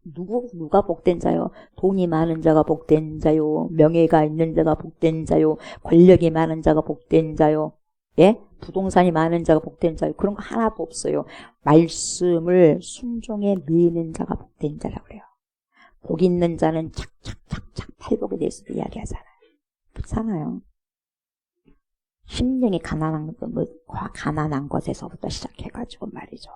누가 복된 자요? 돈이 많은 자가 복된 자요. 명예가 있는 자가 복된 자요. 권력이 많은 자가 복된 자요. 예? 부동산이 많은 자가 복된 자요. 그런 거 하나도 없어요. 말씀을 순종해내는 자가 복된 자라고 그래요. 복 있는 자는 착착착착 탈복에 대해서도 이야기하잖아요. 그렇잖아요. 심령이 가난한 것에서부터 시작해가지고 말이죠.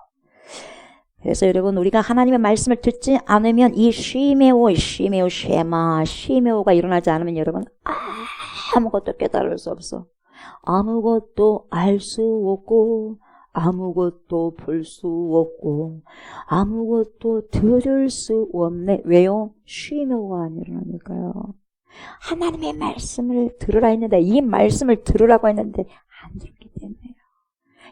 그래서 여러분 우리가 하나님의 말씀을 듣지 않으면 이 쉬메오가 일어나지 않으면 여러분 아무것도 깨달을 수 없어. 아무것도 알 수 없고, 아무것도 볼 수 없고, 아무것도 들을 수 없네. 왜요? 쉬메오가 안 일어나니까요. 하나님의 말씀을 들으라 했는데, 이 말씀을 들으라고 했는데 안 듣기 때문에요.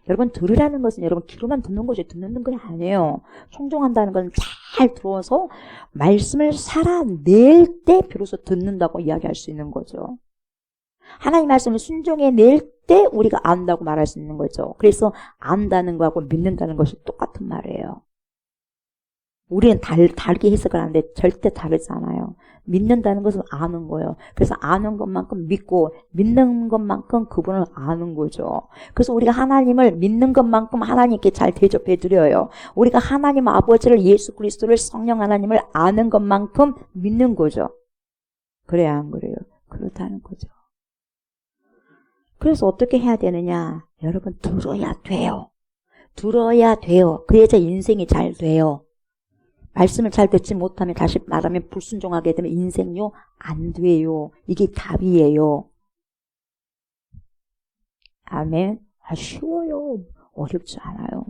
여러분 들으라는 것은 여러분 귀로만 듣는 거죠. 듣는 게 아니에요. 청종한다는 건 잘 들어서 말씀을 살아낼 때 비로소 듣는다고 이야기할 수 있는 거죠. 하나님 말씀을 순종해낼 때 우리가 안다고 말할 수 있는 거죠. 그래서 안다는 거하고 믿는다는 것이 똑같은 말이에요. 우리는 다르게 해석을 하는데 절대 다르지 않아요. 믿는다는 것은 아는 거예요. 그래서 아는 것만큼 믿고, 믿는 것만큼 그분을 아는 거죠. 그래서 우리가 하나님을 믿는 것만큼 하나님께 잘 대접해 드려요. 우리가 하나님 아버지를, 예수 그리스도를, 성령 하나님을 아는 것만큼 믿는 거죠. 그래야 안 그래요? 그렇다는 거죠. 그래서 어떻게 해야 되느냐? 여러분 들어야 돼요. 그래야 인생이 잘 돼요. 말씀을 잘 듣지 못하면, 다시 말하면 불순종하게 되면 인생요 안 돼요. 이게 답이에요. 아멘. 쉬워요. 어렵지 않아요.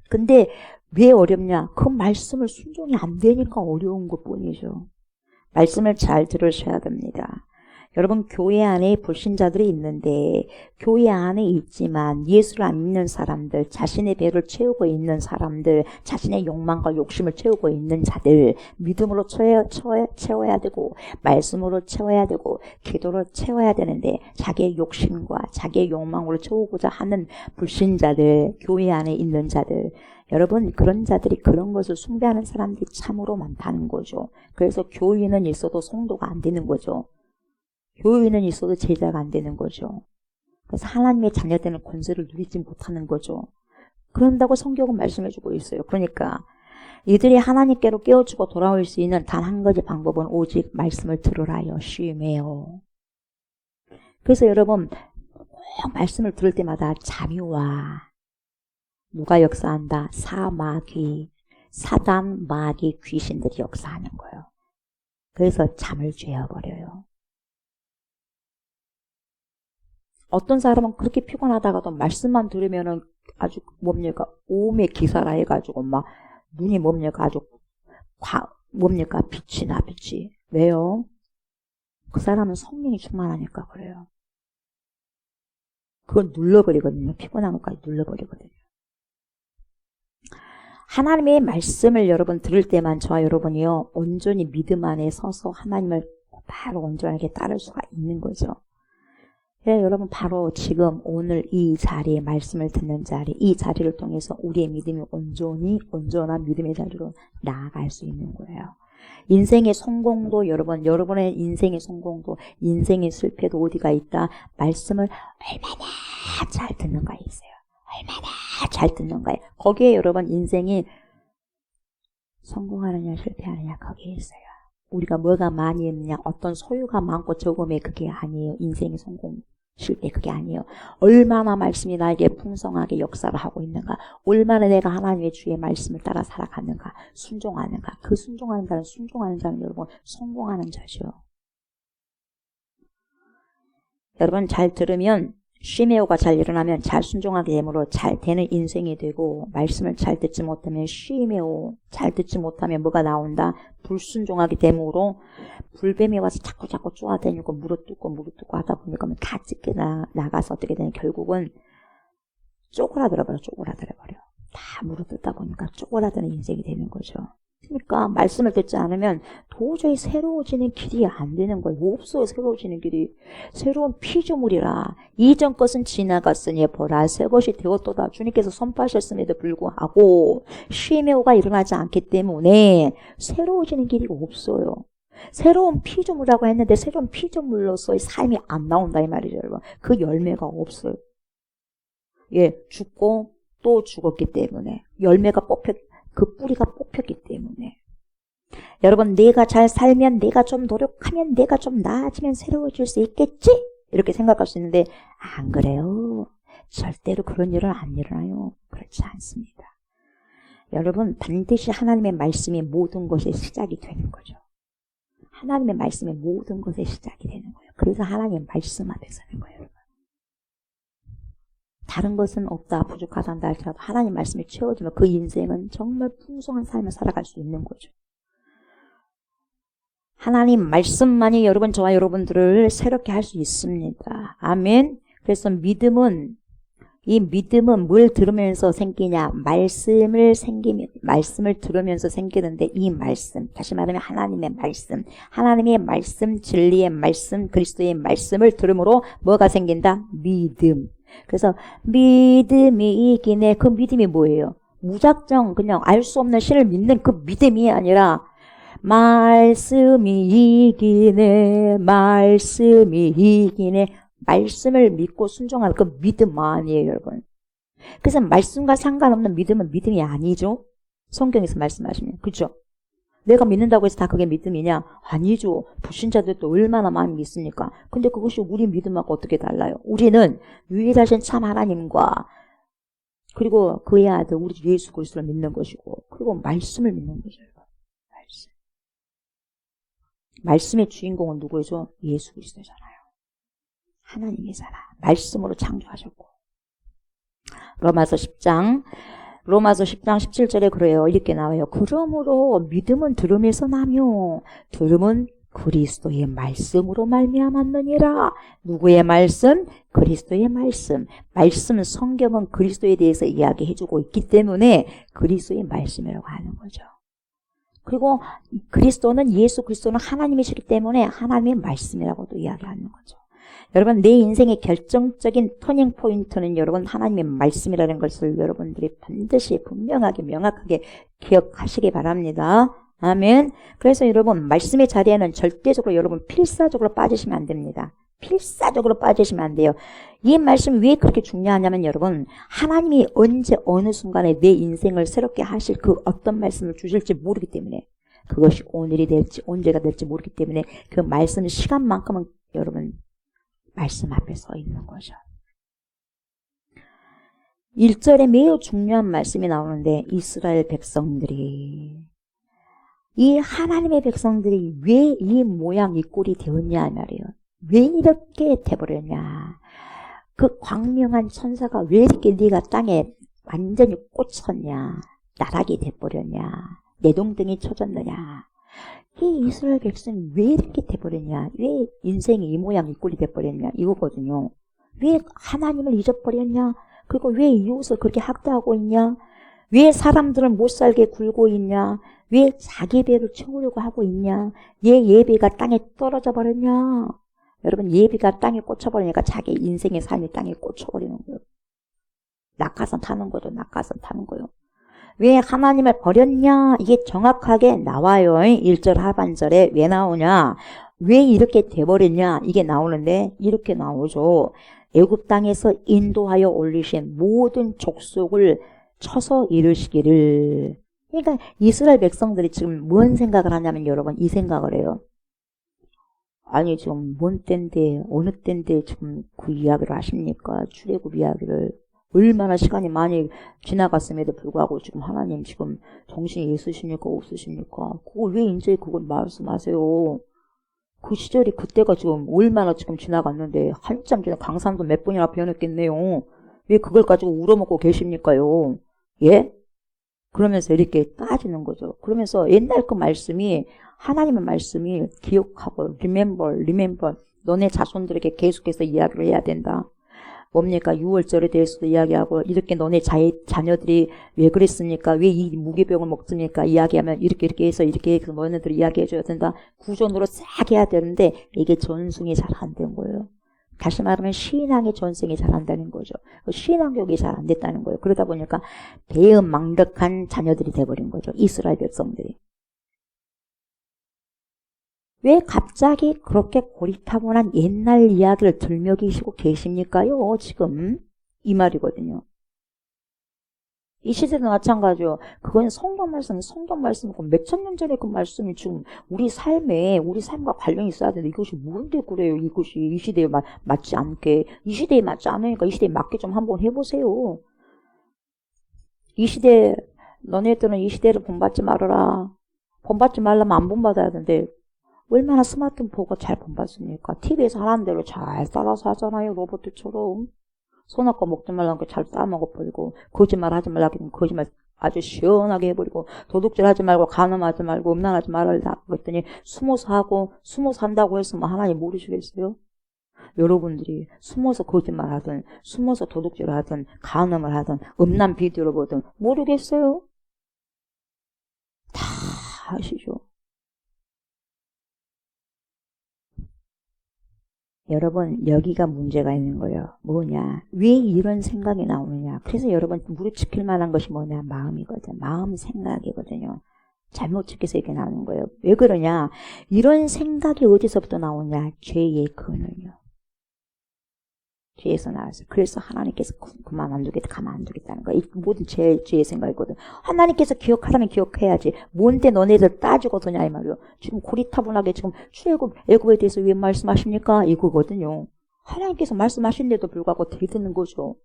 근데 왜 어렵냐? 그 말씀을 순종이 안 되니까 어려운 것 뿐이죠. 말씀을 잘 들으셔야 됩니다. 여러분, 교회 안에 불신자들이 있는데 교회 안에 있지만 예수를 안 믿는 사람들, 자신의 배를 채우고 있는 사람들, 자신의 욕망과 욕심을 채우고 있는 자들, 믿음으로 채워야 되고 말씀으로 채워야 되고 기도로 채워야 되는데 자기의 욕심과 자기의 욕망으로 채우고자 하는 불신자들, 교회 안에 있는 자들, 여러분, 그런 자들이 그런 것을 숭배하는 사람들이 참으로 많다는 거죠. 그래서 교회는 있어도 성도가 안 되는 거죠. 교회는 있어도 제자가 안 되는 거죠. 그래서 하나님의 자녀되는 권세를 누리지 못하는 거죠. 그런다고 성경은 말씀해주고 있어요. 그러니까 이들이 하나님께로 깨어지고 돌아올 수 있는 단 한 가지 방법은 오직 말씀을 들으라요. 쉬매요. 그래서 여러분, 꼭 말씀을 들을 때마다 잠이와 누가 역사한다? 사마귀, 사단, 마귀, 귀신들이 역사하는 거예요. 그래서 잠을 죄어버려요. 어떤 사람은 그렇게 피곤하다가도 말씀만 들으면은 아주 뭡니까? 오메 기사라 해가지고 막 눈이 뭡니까? 아주 뭡니까? 빛이 나, 빛이. 왜요? 그 사람은 성령이 충만하니까 그래요. 그건 눌러버리거든요. 피곤한 것까지 눌러버리거든요. 하나님의 말씀을 여러분 들을 때만 저와 여러분이요, 온전히 믿음 안에 서서 하나님을 바로 온전하게 따를 수가 있는 거죠. 네, 여러분, 바로 지금 오늘 이 자리에 말씀을 듣는 자리, 이 자리를 통해서 우리의 믿음이 온전한 믿음의 자리로 나아갈 수 있는 거예요. 인생의 성공도 여러분의 인생의 성공도, 인생의 실패도 어디가 있다? 말씀을 얼마나 잘 듣는가에 있어요. 얼마나 잘 듣는가에. 거기에 여러분 인생이 성공하느냐 실패하느냐 거기에 있어요. 우리가 뭐가 많이 있느냐, 어떤 소유가 많고 적음에 그게 아니에요. 인생의 성공, 실패 그게 아니에요. 얼마나 말씀이 나에게 풍성하게 역사를 하고 있는가, 얼마나 내가 하나님의 주의 말씀을 따라 살아가는가, 순종하는가. 그 순종하는 자는 여러분 성공하는 자죠. 여러분 잘 들으면, 쉬메오가 잘 일어나면 잘 순종하게 되므로 잘 되는 인생이 되고, 말씀을 잘 듣지 못하면 쉬메오, 잘 듣지 못하면 뭐가 나온다? 불순종하게 되므로 불뱀이 와서 자꾸 쪼아다니고 무릎 뜯고 하다 보니까 가집게 나가서 어떻게 되냐, 결국은 쪼그라들어버려. 다 무릎 뜯다 보니까 쪼그라드는 인생이 되는 거죠. 그러니까 말씀을 듣지 않으면 도저히 새로워지는 길이 안 되는 거예요. 없어요, 새로워지는 길이. 새로운 피조물이라. 이전 것은 지나갔으니 보라 새 것이 되었도다. 주님께서 선포하셨음에도 불구하고 쉼에오가 일어나지 않기 때문에 새로워지는 길이 없어요. 새로운 피조물이라고 했는데 새로운 피조물로서의 삶이 안 나온다 이 말이죠, 여러분. 그 열매가 없어요. 예, 죽고 또 죽었기 때문에 열매가 그 뿌리가 뽑혔기 때문에. 여러분, 내가 잘 살면, 내가 좀 노력하면, 내가 좀 나아지면 새로워질 수 있겠지? 이렇게 생각할 수 있는데 안 그래요. 절대로 그런 일은 안 일어나요. 그렇지 않습니다. 여러분, 반드시 하나님의 말씀이 모든 것의 시작이 되는 거죠. 하나님의 말씀이 모든 것의 시작이 되는 거예요. 그래서 하나님의 말씀 앞에 서는 거예요, 여러분. 다른 것은 없다, 부족하다 한다 할지라도 하나님 말씀이 채워지면 그 인생은 정말 풍성한 삶을 살아갈 수 있는 거죠. 하나님 말씀만이 여러분, 저와 여러분들을 새롭게 할 수 있습니다. 아멘. 그래서 믿음은 뭘 들으면서 생기냐? 말씀을 들으면서 생기는데, 이 말씀, 다시 말하면 하나님의 말씀, 진리의 말씀, 그리스도의 말씀을 들음으로 뭐가 생긴다? 믿음. 그래서 믿음이 이기네. 그 믿음이 뭐예요? 무작정 그냥 알 수 없는 신을 믿는 그 믿음이 아니라 말씀이 이기네. 말씀을 믿고 순종하는 그 믿음 아니에요, 여러분. 그래서 말씀과 상관없는 믿음은 믿음이 아니죠. 성경에서 말씀하시면. 그죠? 내가 믿는다고 해서 다 그게 믿음이냐? 아니죠. 불신자들도 얼마나 많이 믿습니까? 근데 그것이 우리 믿음하고 어떻게 달라요? 우리는 유일하신 참 하나님과 그리고 그의 아들 우리 예수 그리스도를 믿는 것이고, 그리고 말씀을 믿는 거죠. 말씀의 주인공은 누구죠? 예수 그리스도잖아요. 하나님이잖아. 말씀으로 창조하셨고. 로마서 10장 17절에 그래요. 이렇게 나와요. 그러므로 믿음은 들음에서 나며 들음은 그리스도의 말씀으로 말미암았느니라. 누구의 말씀? 그리스도의 말씀. 말씀 성경은 그리스도에 대해서 이야기해주고 있기 때문에 그리스도의 말씀이라고 하는 거죠. 그리고 그리스도는 예수 그리스도는 하나님이시기 때문에 하나님의 말씀이라고도 이야기하는 거죠. 여러분 내 인생의 결정적인 터닝 포인트는 여러분 하나님의 말씀이라는 것을 여러분들이 반드시 분명하게 명확하게 기억하시기 바랍니다. 아멘. 그래서 여러분 말씀의 자리에는 절대적으로 여러분 필사적으로 빠지시면 안 됩니다. 필사적으로 빠지시면 안 돼요. 이 말씀이 왜 그렇게 중요하냐면 여러분 하나님이 언제 어느 순간에 내 인생을 새롭게 하실 그 어떤 말씀을 주실지 모르기 때문에 그것이 오늘이 될지 언제가 될지 모르기 때문에 그 말씀 시간만큼은 여러분 말씀 앞에 서 있는 거죠. 1절에 매우 중요한 말씀이 나오는데 이스라엘 백성들이 이 하나님의 백성들이 왜 이 모양 이 꼴이 되었냐 말이에요. 왜 이렇게 돼버렸냐. 그 광명한 천사가 왜 이렇게 네가 땅에 완전히 꽂혔냐. 나락이 돼버렸냐. 내동댕이 쳐졌느냐. 이 이스라엘 백성이 왜 이렇게 돼버렸냐. 왜 인생이 이 모양 이 꼴이 돼버렸냐. 이거거든요. 왜 하나님을 잊어버렸냐. 그리고 왜 이웃을 그렇게 학대하고 있냐. 왜 사람들을 못 살게 굴고 있냐. 왜 자기 배를 채우려고 하고 있냐. 얘 예배가 땅에 떨어져 버렸냐. 여러분 예비가 땅에 꽂혀버리니까 자기 인생의 삶이 땅에 꽂혀버리는 거예요. 낙하산 타는 거죠. 낙하산 타는 거예요. 왜 하나님을 버렸냐? 이게 정확하게 나와요. 1절 하반절에 왜 나오냐? 왜 이렇게 돼버렸냐? 이게 나오는데 이렇게 나오죠. 애굽 땅에서 인도하여 올리신 모든 족속을 쳐서 이르시기를. 그러니까 이스라엘 백성들이 지금 뭔 생각을 하냐면 여러분 이 생각을 해요. 아니 지금 뭔 때인데 어느 때인데 지금 그 이야기를 하십니까? 출애굽 이야기를. 얼마나 시간이 많이 지나갔음에도 불구하고 지금 하나님 지금 정신이 있으십니까? 없으십니까? 그걸 왜 이제 그걸 말씀하세요? 그 시절이 그때가 지금 얼마나 지금 지나갔는데 한참 전에 강산도 몇 번이나 변했겠네요. 왜 그걸 가지고 울어먹고 계십니까요? 예? 그러면서 이렇게 따지는 거죠. 그러면서 옛날 그 말씀이 하나님의 말씀이 기억하고 remember 너네 자손들에게 계속해서 이야기를 해야 된다. 뭡니까? 6월절에 대해서도 이야기하고 이렇게 너네 자녀들이 왜 그랬습니까? 왜 이 무기병을 먹습니까? 이야기하면 이렇게 해서 너네들 이야기해줘야 된다. 구전으로 싹 해야 되는데 이게 전승이 잘 안 된 거예요. 다시 말하면 신앙의 전승이 잘 안 되는 거죠. 신앙 교육이 잘 안 됐다는 거예요. 그러다 보니까 배은망덕한 자녀들이 돼버린 거죠. 이스라엘 백성들이. 왜 갑자기 그렇게 고리타분한 옛날 이야기를 들먹이시고 계십니까요? 지금 이 말이거든요. 이 시대도 마찬가지요. 그건 성경 말씀이고 몇천 년 전에 그 말씀이 지금 우리 삶과 관련이 있어야 되는데 이것이 뭔데 그래요? 이것이 이 시대에 맞지 않게. 이 시대에 맞지 않으니까 이 시대에 맞게 좀 한번 해보세요. 이 시대 너네들은 이 시대를 본받지 말아라. 본받지 말라면 안 본받아야 되는데 얼마나 스마트폰 보고 잘 본받습니까? TV에서 하라는 대로 잘 따라서 하잖아요. 로봇처럼. 손 아까 먹지 말라는 거 잘 따먹어버리고 거짓말 하지 말라고 하면 거짓말 아주 시원하게 해버리고 도둑질 하지 말고 간음하지 말고 음란하지 말라 그랬더니 숨어서 하고 숨어서 한다고 해서 뭐 하나님 모르시겠어요? 여러분들이 숨어서 거짓말 하든 숨어서 도둑질 하든 간음을 하든 음란 비디오를 보든 모르겠어요? 다 아시죠? 여러분 여기가 문제가 있는 거예요. 뭐냐? 왜 이런 생각이 나오느냐? 그래서 여러분 무릎 지킬 만한 것이 뭐냐? 마음이거든. 마음 생각이거든요. 잘못 지켜서 이렇게 나오는 거예요. 왜 그러냐? 이런 생각이 어디서부터 나오냐? 죄의 근원이요. 죄에서 나왔어요. 그래서 하나님께서 가만 안 두겠다는 거예요. 이 모든 죄의 생각이거든. 하나님께서 기억하라면 기억해야지. 뭔데 너네들 따지고 더냐 이 말이요. 지금 고리타분하게 지금 출애굽 애굽에 대해서 왜 말씀하십니까? 이거거든요. 하나님께서 말씀하신데도 불구하고 들듣는 거죠.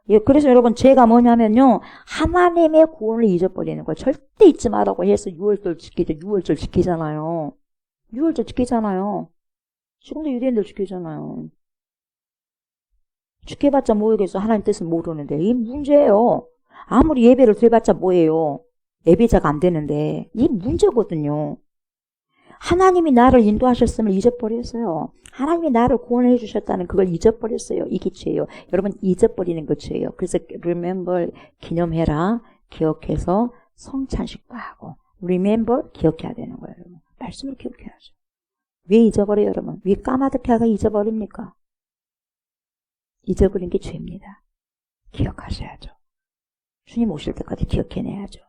예, 그래서 여러분 죄가 뭐냐면요. 하나님의 구원을 잊어버리는 거예요. 절대 잊지 말라고 해서 6월절 지키죠. 6월절 지키잖아요. 6월절 지키잖아요. 지금도 유대인들 지키잖아요. 지켜봤자 뭐겠어. 하나님 뜻을 모르는데. 이 문제예요. 아무리 예배를 드려봤자 뭐예요. 예배자가 안 되는데. 이 문제거든요. 하나님이 나를 인도하셨음을 잊어버렸어요. 하나님이 나를 구원해 주셨다는 그걸 잊어버렸어요. 이게 죄예요. 여러분 잊어버리는 거 죄예요. 그래서 remember 기념해라. 기억해서 성찬식도 하고 remember 기억해야 되는 거예요. 여러분. 말씀을 기억해야죠. 왜 잊어버려요 여러분? 왜 까마득해 하가 잊어버립니까? 잊어버린 게 죄입니다. 기억하셔야죠. 주님 오실 때까지 기억해내야죠.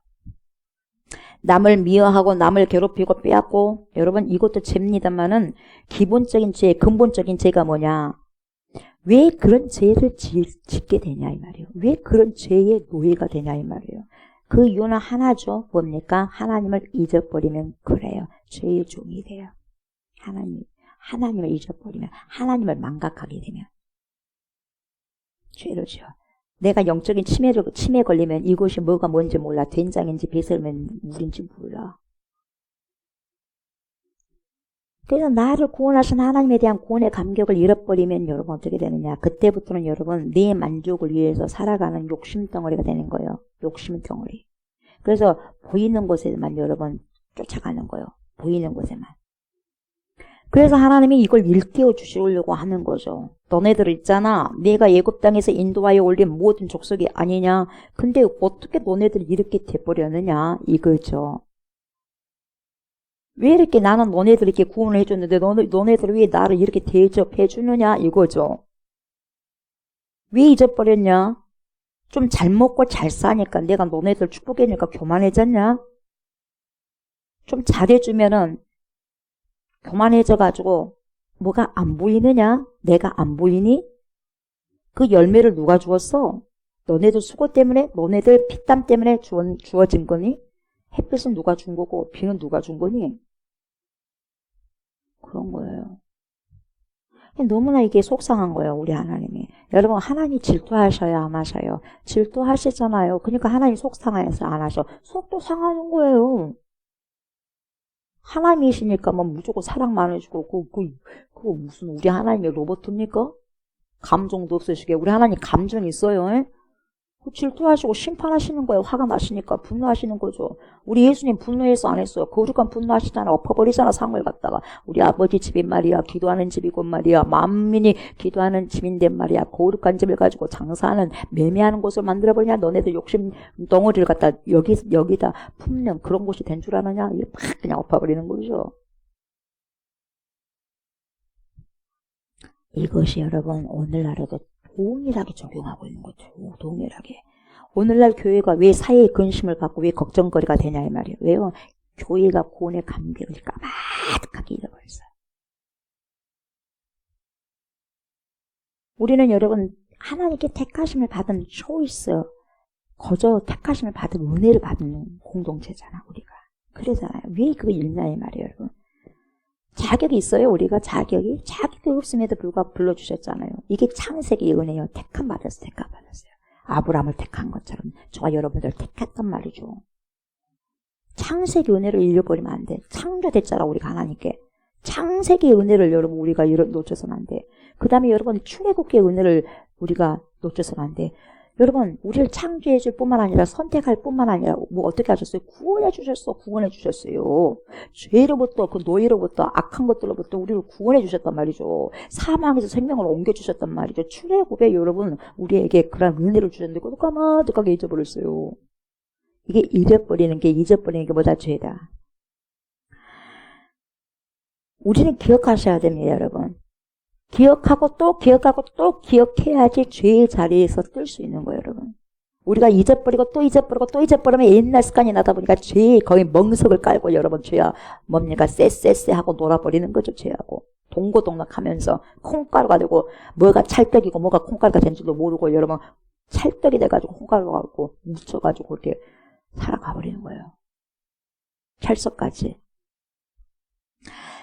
남을 미워하고 남을 괴롭히고 빼앗고 여러분 이것도 죄입니다만은 기본적인 죄, 근본적인 죄가 뭐냐? 왜 그런 죄를 짓게 되냐 이 말이에요. 왜 그런 죄의 노예가 되냐 이 말이에요. 그 이유는 하나죠. 뭡니까? 하나님을 잊어버리면 그래요. 죄의 종이 돼요. 하나님을 잊어버리면 하나님을 망각하게 되면 죄로죠. 내가 영적인 치매 걸리면 이것이 뭐가 뭔지 몰라. 된장인지 배설면 물인지 몰라. 그래서 나를 구원하신 하나님에 대한 구원의 감격을 잃어버리면 여러분 어떻게 되느냐. 그때부터는 여러분 내 만족을 위해서 살아가는 욕심 덩어리가 되는 거예요. 욕심 덩어리. 그래서 보이는 곳에만 여러분 쫓아가는 거예요. 보이는 곳에만. 그래서 하나님이 이걸 일깨워 주시려고 하는 거죠. 너네들 있잖아. 내가 애굽 땅에서 인도하여 올린 모든 족속이 아니냐. 근데 어떻게 너네들이 이렇게 돼버렸느냐. 이거죠. 왜 이렇게 나는 너네들 이렇게 구원을 해줬는데 너네들 왜 나를 이렇게 대접해 주느냐. 이거죠. 왜 잊어버렸냐. 좀 잘 먹고 잘 사니까 내가 너네들 축복해니까 교만해졌냐. 좀 잘해주면은 교만해져가지고 뭐가 안 보이느냐? 내가 안 보이니? 그 열매를 누가 주었어? 너네들 수고 때문에, 너네들 피땀 때문에 주어진 거니? 햇빛은 누가 준 거고 비는 누가 준 거니? 그런 거예요. 너무나 이게 속상한 거예요. 우리 하나님이. 여러분 하나님 질투하셔요? 안 하셔요? 질투하시잖아요. 그러니까 하나님 속상해서 안 하셔. 속도 상하는 거예요. 하나님이시니까 뭐 무조건 사랑만 해주고 그거 무슨 우리 하나님의 로봇입니까? 감정도 없으시게. 우리 하나님 감정 있어요. 에? 질투하시고 심판하시는 거예요. 화가 나시니까 분노하시는 거죠. 우리 예수님 분노해서 안 했어요. 거룩한 분노하시잖아. 엎어버리잖아. 상을 갖다가. 우리 아버지 집인 말이야. 기도하는 집이고 말이야. 만민이 기도하는 집인데 말이야. 거룩한 집을 가지고 장사하는 매매하는 곳을 만들어버리냐. 너네들 욕심 덩어리를 갖다 여기다 품는 그런 곳이 된 줄 아느냐. 이게 팍 그냥 엎어버리는 거죠. 이것이 여러분 오늘날에도 동일하게 적용하고 있는 거죠. 동일하게. 오늘날 교회가 왜 사회의 근심을 갖고 왜 걱정거리가 되냐 이 말이에요. 왜요? 교회가 구원의 감격을 까마득하게 잃어버렸어요. 우리는 여러분 하나님께 택하심을 받은 초이스, 거저 택하심을 받은 은혜를 받는 공동체잖아 우리가. 그러잖아요. 왜 그거 잃냐 이 말이에요 여러분. 자격이 있어요 우리가. 자격이 없음에도 불구하고 불러주셨잖아요. 이게 창세기의 은혜예요. 택함 받았어요. 아브라함을 택한 것처럼 저와 여러분들 택했단 말이죠. 창세기 은혜를 잃어버리면 안 돼. 창조됐잖아 우리가 하나님께. 창세기의 은혜를 여러분 우리가 놓쳐서는 안 돼. 그 다음에 여러분 출애굽기의 은혜를 우리가 놓쳐서는 안 돼. 여러분 우리를 창조해 줄 뿐만 아니라 선택할 뿐만 아니라 뭐 어떻게 하셨어요? 구원해 주셨어요. 죄로부터 그 노예로부터 악한 것들로부터 우리를 구원해 주셨단 말이죠. 사망에서 생명을 옮겨 주셨단 말이죠. 출애굽에 여러분 우리에게 그런 은혜를 주셨는데 그것도 까마득하게 잊어버렸어요. 이게 잊어버리는 게 보다 죄다. 우리는 기억하셔야 됩니다 여러분. 기억하고 또 기억해야지 죄의 자리에서 뜰 수 있는 거예요, 여러분. 우리가 잊어버리고 또 잊어버리면 옛날 습관이 나다 보니까 죄에 거의 멍석을 깔고 여러분 죄야 뭡니까? 쎄쎄쎄 하고 놀아버리는 거죠, 죄하고. 동고동락하면서 콩가루가 되고 뭐가 찰떡이고 뭐가 콩가루가 된 줄도 모르고 여러분 찰떡이 돼가지고 콩가루가 갖고 묻혀가지고 이렇게 살아가버리는 거예요. 찰석까지.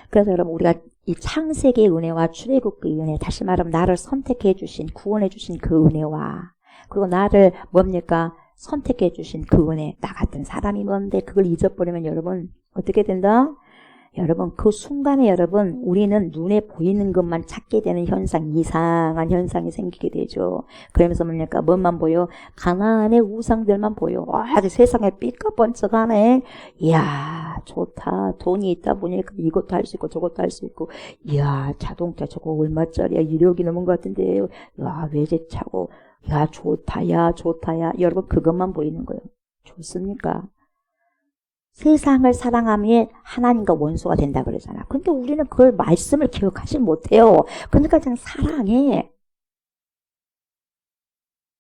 그래서 여러분 우리가 이 창세기의 은혜와 출애굽의 은혜, 다시 말하면 나를 선택해 주신, 구원해 주신 그 은혜와 그리고 나를 뭡니까? 선택해 주신 그 은혜, 나 같은 사람이 뭔데 그걸 잊어버리면 여러분 어떻게 된다? 여러분 그 순간에 여러분 우리는 눈에 보이는 것만 찾게 되는 현상, 이상한 현상이 생기게 되죠. 그러면서 뭡니까? 뭐만 보여? 가나안의 우상들만 보여. 아주 세상에 삐까번쩍하네. 이야 좋다. 돈이 있다 보니까 이것도 할 수 있고 저것도 할 수 있고, 이야 자동차 저거 얼마짜리야? 1억이 넘은 것 같은데, 야 외제차고, 야 좋다 야 좋다 야. 여러분 그것만 보이는 거예요. 좋습니까? 세상을 사랑하면 하나님과 원수가 된다 그러잖아. 근데 우리는 그걸 말씀을 기억하지 못해요. 그러니까 그냥 사랑해.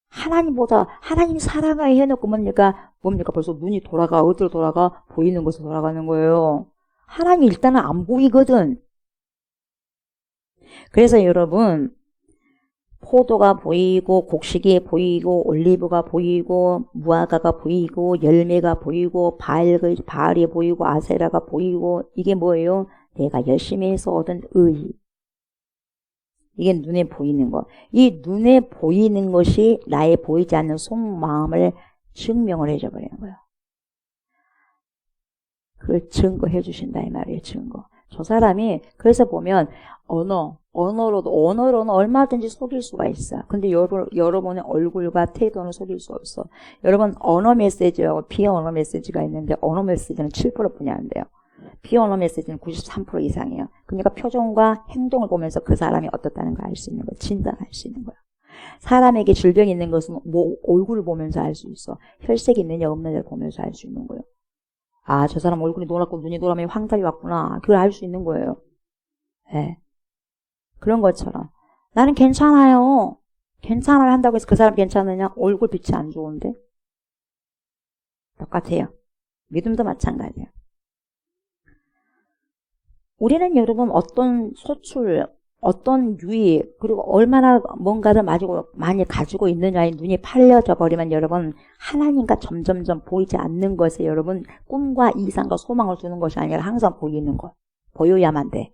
하나님보다, 하나님 사랑해 해놓고 뭡니까 벌써 눈이 돌아가. 어디로 돌아가? 보이는 곳으로 돌아가는 거예요. 하나님이 일단은 안 보이거든. 그래서 여러분, 포도가 보이고 곡식이 보이고 올리브가 보이고 무화과가 보이고 열매가 보이고 바알이 보이고 아세라가 보이고, 이게 뭐예요? 내가 열심히 해서 얻은 의. 이게 눈에 보이는 거. 이 눈에 보이는 것이 나의 보이지 않는 속마음을 증명을 해줘버리는 거예요. 그걸 증거해 주신다 이 말이에요. 증거. 저 사람이 그래서 보면 언어로는 얼마든지 속일 수가 있어. 근데 여러분의 얼굴과 태도는 속일 수 없어. 여러분 언어 메시지하고 비언어 메시지가 있는데, 언어 메시지는 7%뿐이 안 돼요. 비언어 메시지는 93% 이상이에요. 그러니까 표정과 행동을 보면서 그 사람이 어떻다는 걸 알 수 있는 거예요. 진단할 수 있는 거예요. 사람에게 질병이 있는 것은 뭐 얼굴을 보면서 알 수 있어. 혈색이 있느냐 없느냐를 보면서 알 수 있는 거예요. 아, 저 사람 얼굴이 노랗고 눈이 노라면 황달이 왔구나. 그걸 알 수 있는 거예요. 네. 그런 것처럼 나는 괜찮아요. 괜찮아요 한다고 해서 그 사람 괜찮으냐? 얼굴 빛이 안 좋은데? 똑같아요. 믿음도 마찬가지예요. 우리는 여러분 어떤 소출, 어떤 유익, 그리고 얼마나 뭔가를 많이 가지고 있느냐에 눈이 팔려져 버리면 여러분 하나님과 점점점 보이지 않는 것에 여러분 꿈과 이상과 소망을 두는 것이 아니라 항상 보이는 것, 보여야만 돼.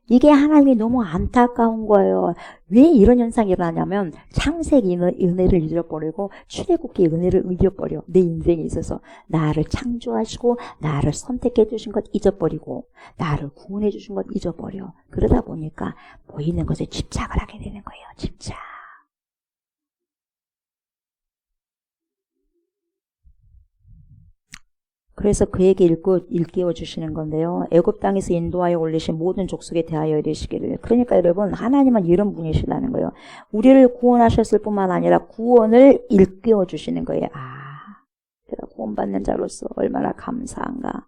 이게 하나님이 너무 안타까운 거예요. 왜 이런 현상이 일어나냐면 창세기 은혜를 잊어버리고 출애굽기 은혜를 잊어버려. 내 인생에 있어서 나를 창조하시고 나를 선택해 주신 것 잊어버리고 나를 구원해 주신 것 잊어버려. 그러다 보니까 보이는 것에 집착을 하게 되는 거예요. 집착. 그래서 그에게 일깨워 주시는 건데요. 애굽 땅에서 인도하여 올리신 모든 족속에 대하여 이르시기를. 그러니까 여러분 하나님은 이런 분이시라는 거예요. 우리를 구원하셨을 뿐만 아니라 구원을 일깨워 주시는 거예요. 아, 내가 구원받는 자로서 얼마나 감사한가.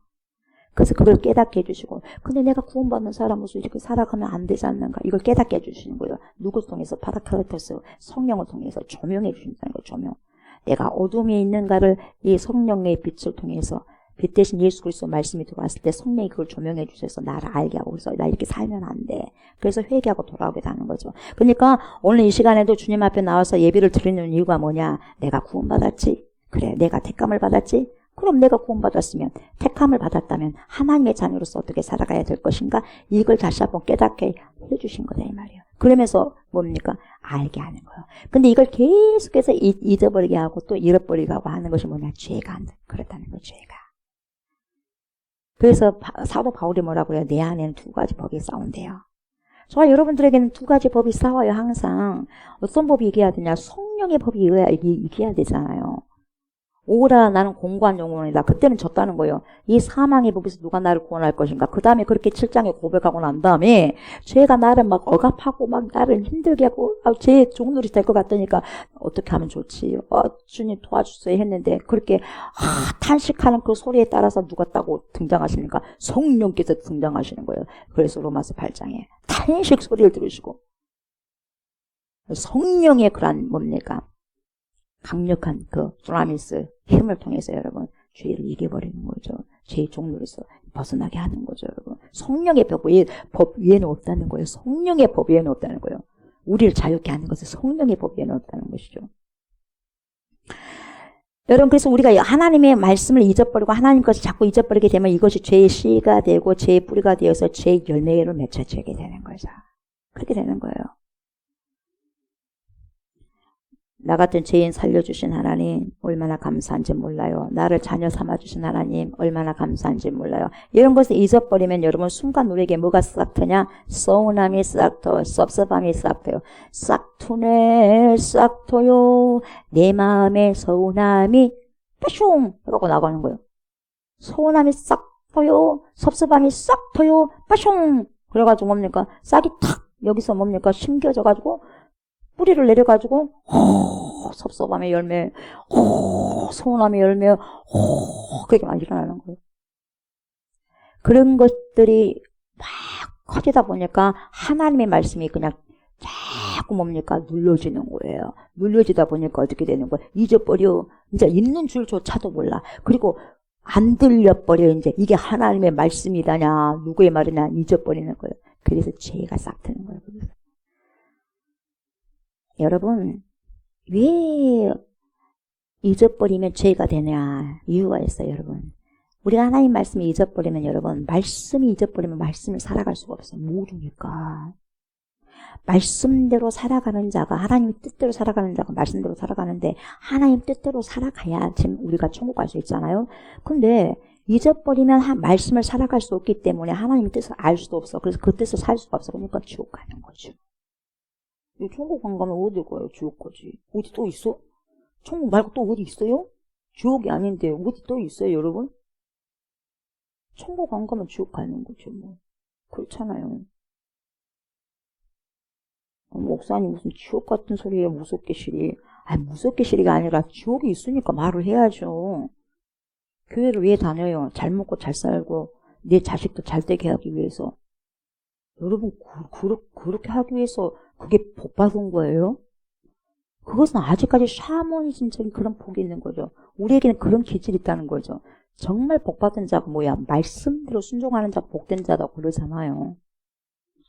그래서 그걸 깨닫게 해주시고, 근데 내가 구원받는 사람으로서 이렇게 살아가면 안 되지 않는가. 이걸 깨닫게 해주시는 거예요. 누구 통해서? 파라클레토스 성령을 통해서 조명해 주신다는 거예요. 조명. 내가 어둠에 있는가를 이 성령의 빛을 통해서, 빛 대신 예수 그리스도 말씀이 들어왔을 때 성령이 그걸 조명해 주셔서 나를 알게 하고, 그래서 나 이렇게 살면 안 돼. 그래서 회개하고 돌아오게 되는 거죠. 그러니까 오늘 이 시간에도 주님 앞에 나와서 예배를 드리는 이유가 뭐냐? 내가 구원받았지? 그래, 내가 택함을 받았지? 그럼 내가 구원받았으면, 택함을 받았다면 하나님의 자녀로서 어떻게 살아가야 될 것인가? 이걸 다시 한번 깨닫게 해주신 거다 이 말이에요. 그러면서 뭡니까? 알게 하는 거예요. 근데 이걸 계속해서 잊어버리게 하고 또 잃어버리게 하고 하는 것이 뭐냐? 죄가 그렇다는 거예요. 죄가. 그래서 사도 바울이 뭐라고 해요? 내 안에는 두 가지 법이 싸운대요. 저와 여러분들에게는 두 가지 법이 싸워요. 항상. 어떤 법이 이겨야 되냐? 성령의 법이 이겨야 되잖아요. 오라 나는 공고한 영혼이다. 그때는 졌다는 거예요. 이 사망의 법에서 누가 나를 구원할 것인가. 그 다음에 그렇게 7장에 고백하고 난 다음에 죄가 나를 막 억압하고 막 나를 힘들게 하고 죄의 종놀이 될 것 같으니까 어떻게 하면 좋지? 주님 도와주세요 했는데 그렇게 탄식하는 그 소리에 따라서 누가 따고 등장하십니까? 성령께서 등장하시는 거예요. 그래서 로마서 8장에 탄식 소리를 들으시고 성령의 그런 뭡니까? 강력한 그 두나미스 힘을 통해서 여러분 죄를 이겨버리는 거죠. 죄의 종로에서 벗어나게 하는 거죠. 여러분 성령의 법 위에는 없다는 거예요. 성령의 법 위에는 없다는 거예요. 우리를 자유케 하는 것은 성령의 법 위에는 없다는 것이죠. 여러분 그래서 우리가 하나님의 말씀을 잊어버리고 하나님 것을 자꾸 잊어버리게 되면 이것이 죄의 씨가 되고 죄의 뿌리가 되어서 죄의 열매를 맺혀지게 되는 거죠. 그렇게 되는 거예요. 나 같은 죄인 살려주신 하나님 얼마나 감사한지 몰라요. 나를 자녀 삼아주신 하나님 얼마나 감사한지 몰라요. 이런 것을 잊어버리면 여러분 순간 우리에게 뭐가 싹 트냐? 서운함이 싹 터요. 섭섭함이 싹 터요. 싹 트네 싹 터요. 내 마음의 서운함이 빠숑 해갖고 나가는 거예요. 서운함이 싹 터요. 섭섭함이 싹 터요. 빠숑 그래가지고 뭡니까? 싹이 탁 여기서 뭡니까? 심겨져가지고 뿌리를 내려가지고 섭섭함의 열매, 서운함의 열매, 그렇게 많이 일어나는 거예요. 그런 것들이 막 커지다 보니까 하나님의 말씀이 그냥 자꾸 뭡니까? 눌러지는 거예요. 눌러지다 보니까 어떻게 되는 거예요? 잊어버려. 이제 있는 줄조차도 몰라. 그리고 안 들려버려. 이제 이게 하나님의 말씀이다냐, 누구의 말이냐 잊어버리는 거예요. 그래서 죄가 싹 트는 거예요. 여러분, 왜 잊어버리면 죄가 되냐? 이유가 있어요, 여러분. 우리가 하나님 말씀을 잊어버리면 여러분, 말씀이 잊어버리면 말씀을 살아갈 수가 없어요. 모르니까. 말씀대로 살아가는 자가, 하나님의 뜻대로 살아가는 자가 말씀대로 살아가는데, 하나님 뜻대로 살아가야 지금 우리가 천국 갈 수 있잖아요. 근데 잊어버리면 말씀을 살아갈 수 없기 때문에 하나님의 뜻을 알 수도 없어. 그래서 그 뜻을 살 수가 없어. 그러니까 지옥 가는 거죠. 천국 안 가면 어디 가요? 지옥 가지. 어디 또 있어? 천국 말고 또 어디 있어요? 지옥이 아닌데 어디 또 있어요, 여러분? 천국 안 가면 지옥 가는 거죠, 뭐. 그렇잖아요. 목사님 무슨 지옥 같은 소리예요, 무섭게 시리. 아니, 무섭게 시리가 아니라 지옥이 있으니까 말을 해야죠. 교회를 왜 다녀요? 잘 먹고 잘 살고 내 자식도 잘 되게 하기 위해서. 여러분, 그렇게 하기 위해서 그게 복 받은 거예요? 그것은 아직까지 샤머니즘적인 그런 복이 있는 거죠. 우리에게는 그런 기질이 있다는 거죠. 정말 복 받은 자가 뭐야? 말씀대로 순종하는 자가 복된 자라고 그러잖아요.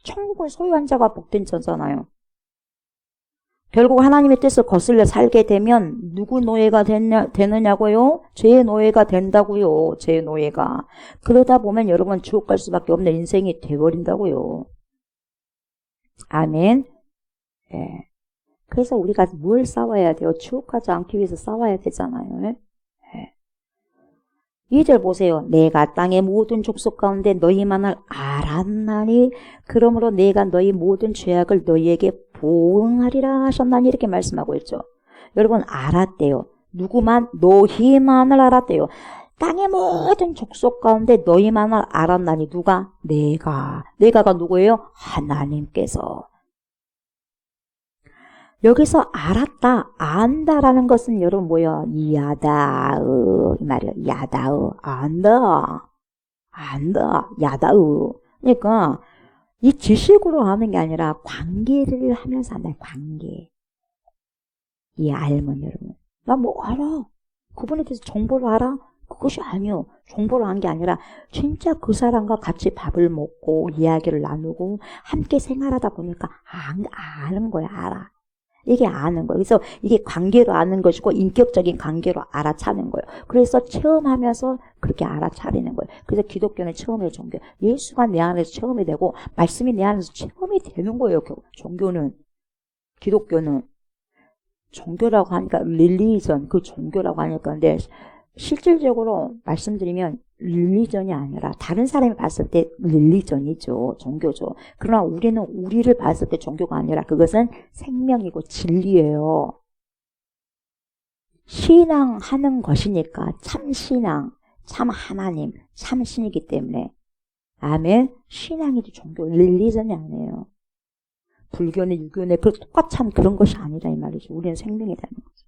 천국을 소유한 자가 복된 자잖아요. 결국 하나님의 뜻을 거슬려 살게 되면 누구 노예가 되느냐고요? 죄의 노예가 된다고요. 죄의 노예가. 그러다 보면 여러분 지옥 갈 수밖에 없는 인생이 돼버린다고요. 아멘. 예. 그래서 우리가 뭘 싸워야 돼요? 지옥 가지 않기 위해서 싸워야 되잖아요. 예. 2절 보세요. 내가 땅의 모든 족속 가운데 너희만을 알았나니 그러므로 내가 너희 모든 죄악을 너희에게 보응하리라 하셨나니 이렇게 말씀하고 있죠. 여러분 알았대요. 누구만? 너희만을 알았대요. 땅의 모든 족속 가운데 너희만을 알았나니 누가? 내가가 누구예요? 하나님께서. 여기서 알았다, 안다라는 것은 여러분 뭐예요? 야다으 이 말이에요. 야다으, 안다, 야다으. 그러니까 이 지식으로 아는 게 아니라 관계를 하면서 한다. 관계. 이 알면 여러분, 나 뭐 알아? 그분에 대해서 정보를 알아? 그것이 아니요. 정보를 한 게 아니라 진짜 그 사람과 같이 밥을 먹고 이야기를 나누고 함께 생활하다 보니까 아는 거야. 알아. 이게 아는 거예요. 그래서 이게 관계로 아는 것이고 인격적인 관계로 알아차는 거예요. 그래서 체험하면서 그렇게 알아차리는 거예요. 그래서 기독교는 체험의 종교. 예수가 내 안에서 체험이 되고 말씀이 내 안에서 체험이 되는 거예요. 종교는. 기독교는. 종교라고 하니까 릴리전, 그 종교라고 하니까. 근데 실질적으로 말씀드리면 릴리전이 아니라 다른 사람이 봤을 때 릴리전이죠. 종교죠. 그러나 우리는 우리를 봤을 때 종교가 아니라 그것은 생명이고 진리예요. 신앙하는 것이니까 참 신앙, 참 하나님, 참 신이기 때문에 아멘. 신앙이지 종교, 릴리전이 아니에요. 불교는 유교는 그 똑같이 그런 것이 아니라 이 말이죠. 우리는 생명이라는 거죠.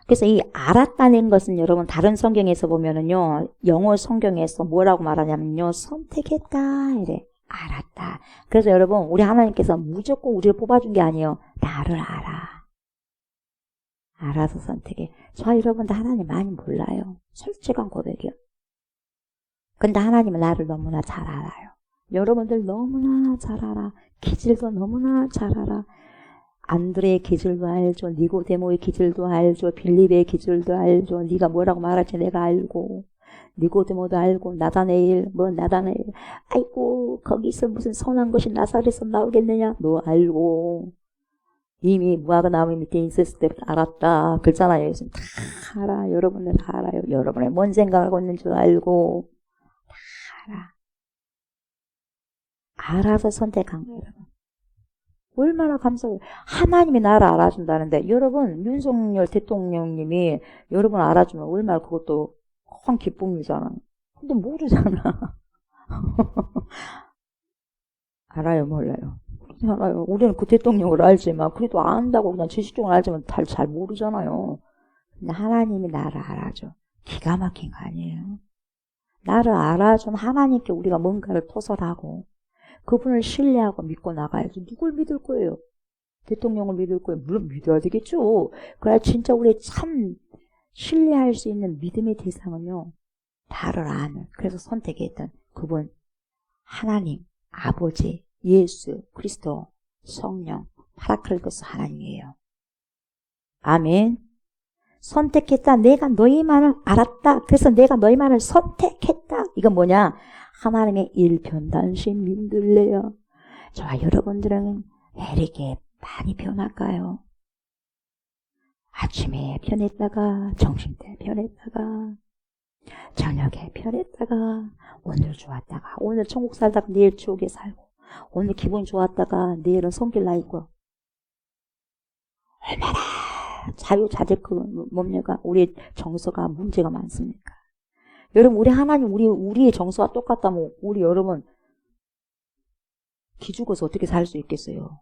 그래서 이 알았다는 것은 여러분 다른 성경에서 보면은요, 영어 성경에서 뭐라고 말하냐면요, 선택했다 이래. 알았다. 그래서 여러분 우리 하나님께서 무조건 우리를 뽑아준 게 아니에요. 나를 알아. 알아서 선택해. 저 여러분들 하나님 많이 몰라요. 솔직한 고백이요. 근데 하나님은 나를 너무나 잘 알아요. 여러분들 너무나 잘 알아. 기질도 너무나 잘 알아. 안드레의 기질도 알죠. 니고데모의 기질도 알죠. 빌립의 기질도 알죠. 네가 뭐라고 말할지 내가 알고. 니고데모도 알고. 나다네일. 아이고 거기서 무슨 선한 것이 나사렛에서 나오겠느냐. 너 알고. 이미 무화과 나무 밑에 있었을 때부터 알았다. 그렇잖아요. 예수님 다 알아. 여러분들 다 알아요. 여러분의 뭔 생각하고 있는 줄 알고 다 알아. 알아서 선택한 거예요, 여러분. 얼마나 감사해요. 하나님이 나를 알아준다는데, 여러분, 윤석열 대통령님이 여러분 알아주면 얼마나 그것도 큰 기쁨이잖아. 근데 모르잖아. 알아요, 몰라요? 알아요. 우리는 그 대통령을 알지만, 그래도 안다고 그냥 지식적으로 알지만 잘 모르잖아요. 근데 하나님이 나를 알아줘. 기가 막힌 거 아니에요? 나를 알아준 하나님께 우리가 뭔가를 토설하고, 그분을 신뢰하고 믿고 나가야지. 누굴 믿을 거예요? 대통령을 믿을 거예요? 물론 믿어야 되겠죠. 그래야 진짜 우리 참 신뢰할 수 있는 믿음의 대상은요, 나를 아는, 그래서 선택했던 그분, 하나님, 아버지, 예수, 그리스도, 성령, 파라클로스 하나님이에요. 아멘. 선택했다. 내가 너희만을 알았다. 그래서 내가 너희만을 선택했다. 이건 뭐냐? 하나님의 일편단심 믿을래요. 저와 여러분들은 왜 이렇게 많이 변할까요? 아침에 변했다가, 점심때 변했다가, 저녁에 변했다가, 오늘 좋았다가, 오늘 천국 살다가 내일 지옥에 살고, 오늘 기분 좋았다가 내일은 손길 나 있고. 얼마나 자유자재 뭡니까? 우리 정서가 문제가 많습니까? 여러분, 우리 하나님, 우리의 정서와 똑같다면, 우리 여러분, 기죽어서 어떻게 살 수 있겠어요?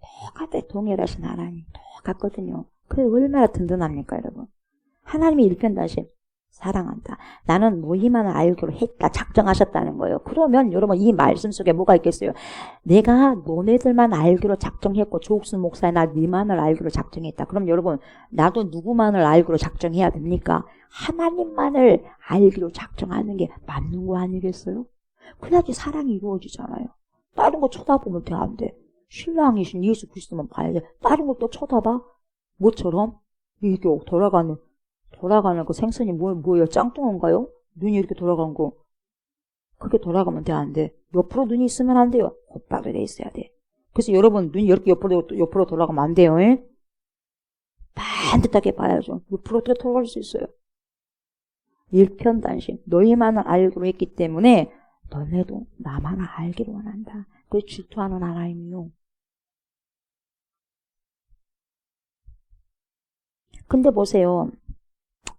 똑같아, 동일하신 하나님. 똑같거든요. 그게 얼마나 든든합니까, 여러분? 하나님이 일편단심, 사랑한다. 나는 너희만을 알기로 했다. 작정하셨다는 거예요. 그러면 여러분, 이 말씀 속에 뭐가 있겠어요? 내가 너네들만 알기로 작정했고, 조옥순 목사의 나 너만을 알기로 작정했다. 그럼 여러분, 나도 누구만을 알기로 작정해야 됩니까? 하나님만을 알기로 작정하는 게 맞는 거 아니겠어요? 그래야지 사랑이 이루어지잖아요. 다른 거 쳐다보면 돼, 안 돼? 신랑이신 예수 그리스도만 봐야 돼. 다른 걸 또 쳐다봐? 뭐처럼? 이게 돌아가는 그 생선이 뭐예요? 짱뚱어인가요? 눈이 이렇게 돌아간 거. 그게 돌아가면 돼, 안 돼? 옆으로 눈이 있으면 안 돼요. 곧바로 돼 있어야 돼. 그래서 여러분, 눈이 이렇게 옆으로 돌아가면 안 돼요, 예? 반듯하게 봐야죠. 옆으로 어떻게 돌아갈 수 있어요? 일편단심. 너희만을 알기로 했기 때문에, 너네도 나만을 알기로 원한다. 그래서 질투하는 하나님이요. 근데 보세요.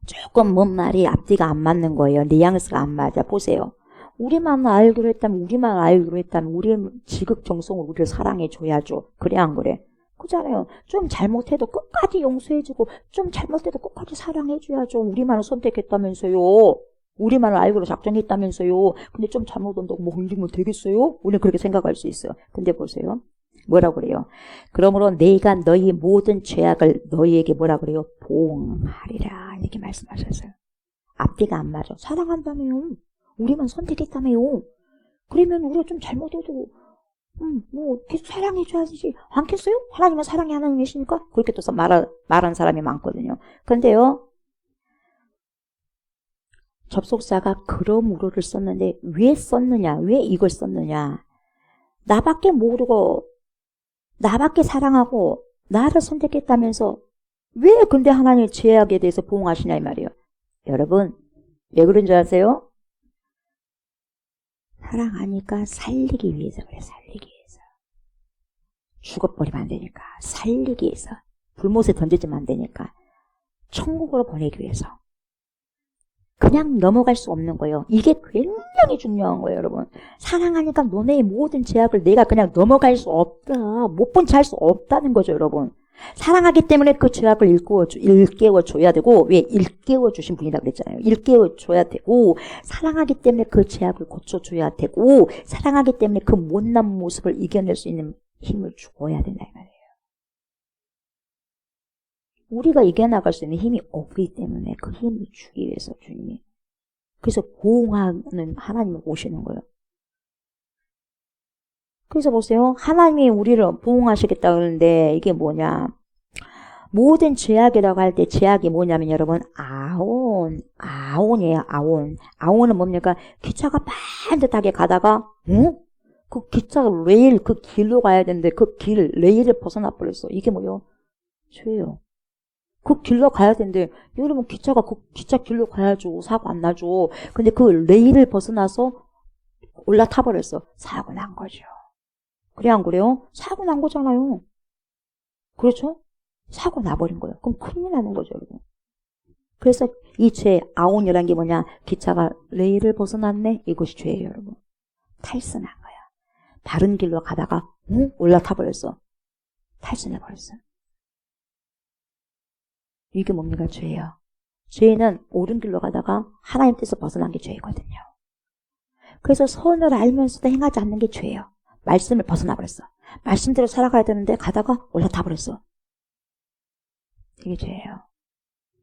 조금 뭔 말이 앞뒤가 안 맞는 거예요. 뉘앙스가 안 맞아. 보세요. 우리만 알기로 했다면, 우리의 지극정성으로 우리를 사랑해줘야죠. 그래, 안 그래? 그잖아요. 좀 잘못해도 끝까지 용서해주고, 좀 잘못해도 끝까지 사랑해줘야죠. 우리만을 선택했다면서요. 우리만을 알기로 작정했다면서요. 근데 좀 잘못한다고 뭐 흘리면 되겠어요? 우리는 그렇게 생각할 수 있어요. 근데 보세요. 뭐라고 그래요? 그러므로 내가 너희 모든 죄악을 너희에게 뭐라 그래요? 보응하리라. 이렇게 말씀하셨어요. 앞뒤가 안 맞아. 사랑한다며요. 우리만 선택했다며요. 그러면 우리가 좀 잘못해도 뭐 계속 사랑해줘야지 않겠어요? 하나님은 사랑의 하나님이시니까 그렇게 또 말하는 사람이 많거든요. 그런데요, 접속사가 그러므로를 썼는데 왜 썼느냐? 왜 이걸 썼느냐? 나밖에 모르고 나밖에 사랑하고 나를 선택했다면서 왜 근데 하나님의 죄악에 대해서 보응하시냐 이 말이에요. 여러분, 왜 그런 줄 아세요? 사랑하니까 살리기 위해서 그래. 살리기 위해서. 죽어버리면 안 되니까. 살리기 위해서. 불못에 던지지면 안 되니까. 천국으로 보내기 위해서. 그냥 넘어갈 수 없는 거예요. 이게 굉장히 중요한 거예요, 여러분. 사랑하니까 너네의 모든 죄악을 내가 그냥 넘어갈 수 없다. 못 본 채 할 수 없다는 거죠, 여러분. 사랑하기 때문에 그 죄악을 일깨워줘야 되고, 왜? 일깨워주신 분이라고 그랬잖아요. 일깨워줘야 되고, 사랑하기 때문에 그 죄악을 고쳐줘야 되고, 사랑하기 때문에 그 못난 모습을 이겨낼 수 있는 힘을 주어야 된다, 이 말이에요. 우리가 이겨나갈 수 있는 힘이 없기 때문에 그 힘을 주기 위해서 주님이. 그래서 보응하는 하나님을 오시는 거예요. 그래서 보세요. 하나님이 우리를 보응하시겠다 그러는데 이게 뭐냐. 모든 죄악이라고 할 때 죄악이 뭐냐면 여러분 아온이에요. 아온은 뭡니까? 기차가 반듯하게 가다가 그 기차 레일 그 길로 가야 되는데 그 길 레일을 벗어나 버렸어. 이게 뭐요? 죄예요. 그 길로 가야 되는데 여러분 기차가 그 기차 길로 가야죠. 사고 안 나죠. 근데 그 레일을 벗어나서 올라타 버렸어. 사고 난 거죠. 그래 안 그래요? 사고 난 거잖아요. 그렇죠? 사고 나버린 거예요. 그럼 큰일 나는 거죠, 여러분. 그래서 이 죄, 아온이라는 게 뭐냐? 기차가 레일을 벗어났네? 이것이 죄예요, 여러분. 탈선한 거야. 다른 길로 가다가 올라타 버렸어. 탈선해 버렸어. 이게 뭡니까? 죄예요. 죄는 옳은 길로 가다가 하나님 뜻에서 벗어난 게 죄이거든요. 그래서 선을 알면서도 행하지 않는 게 죄예요. 말씀을 벗어나 버렸어. 말씀대로 살아가야 되는데 가다가 올라타 버렸어. 이게 죄예요.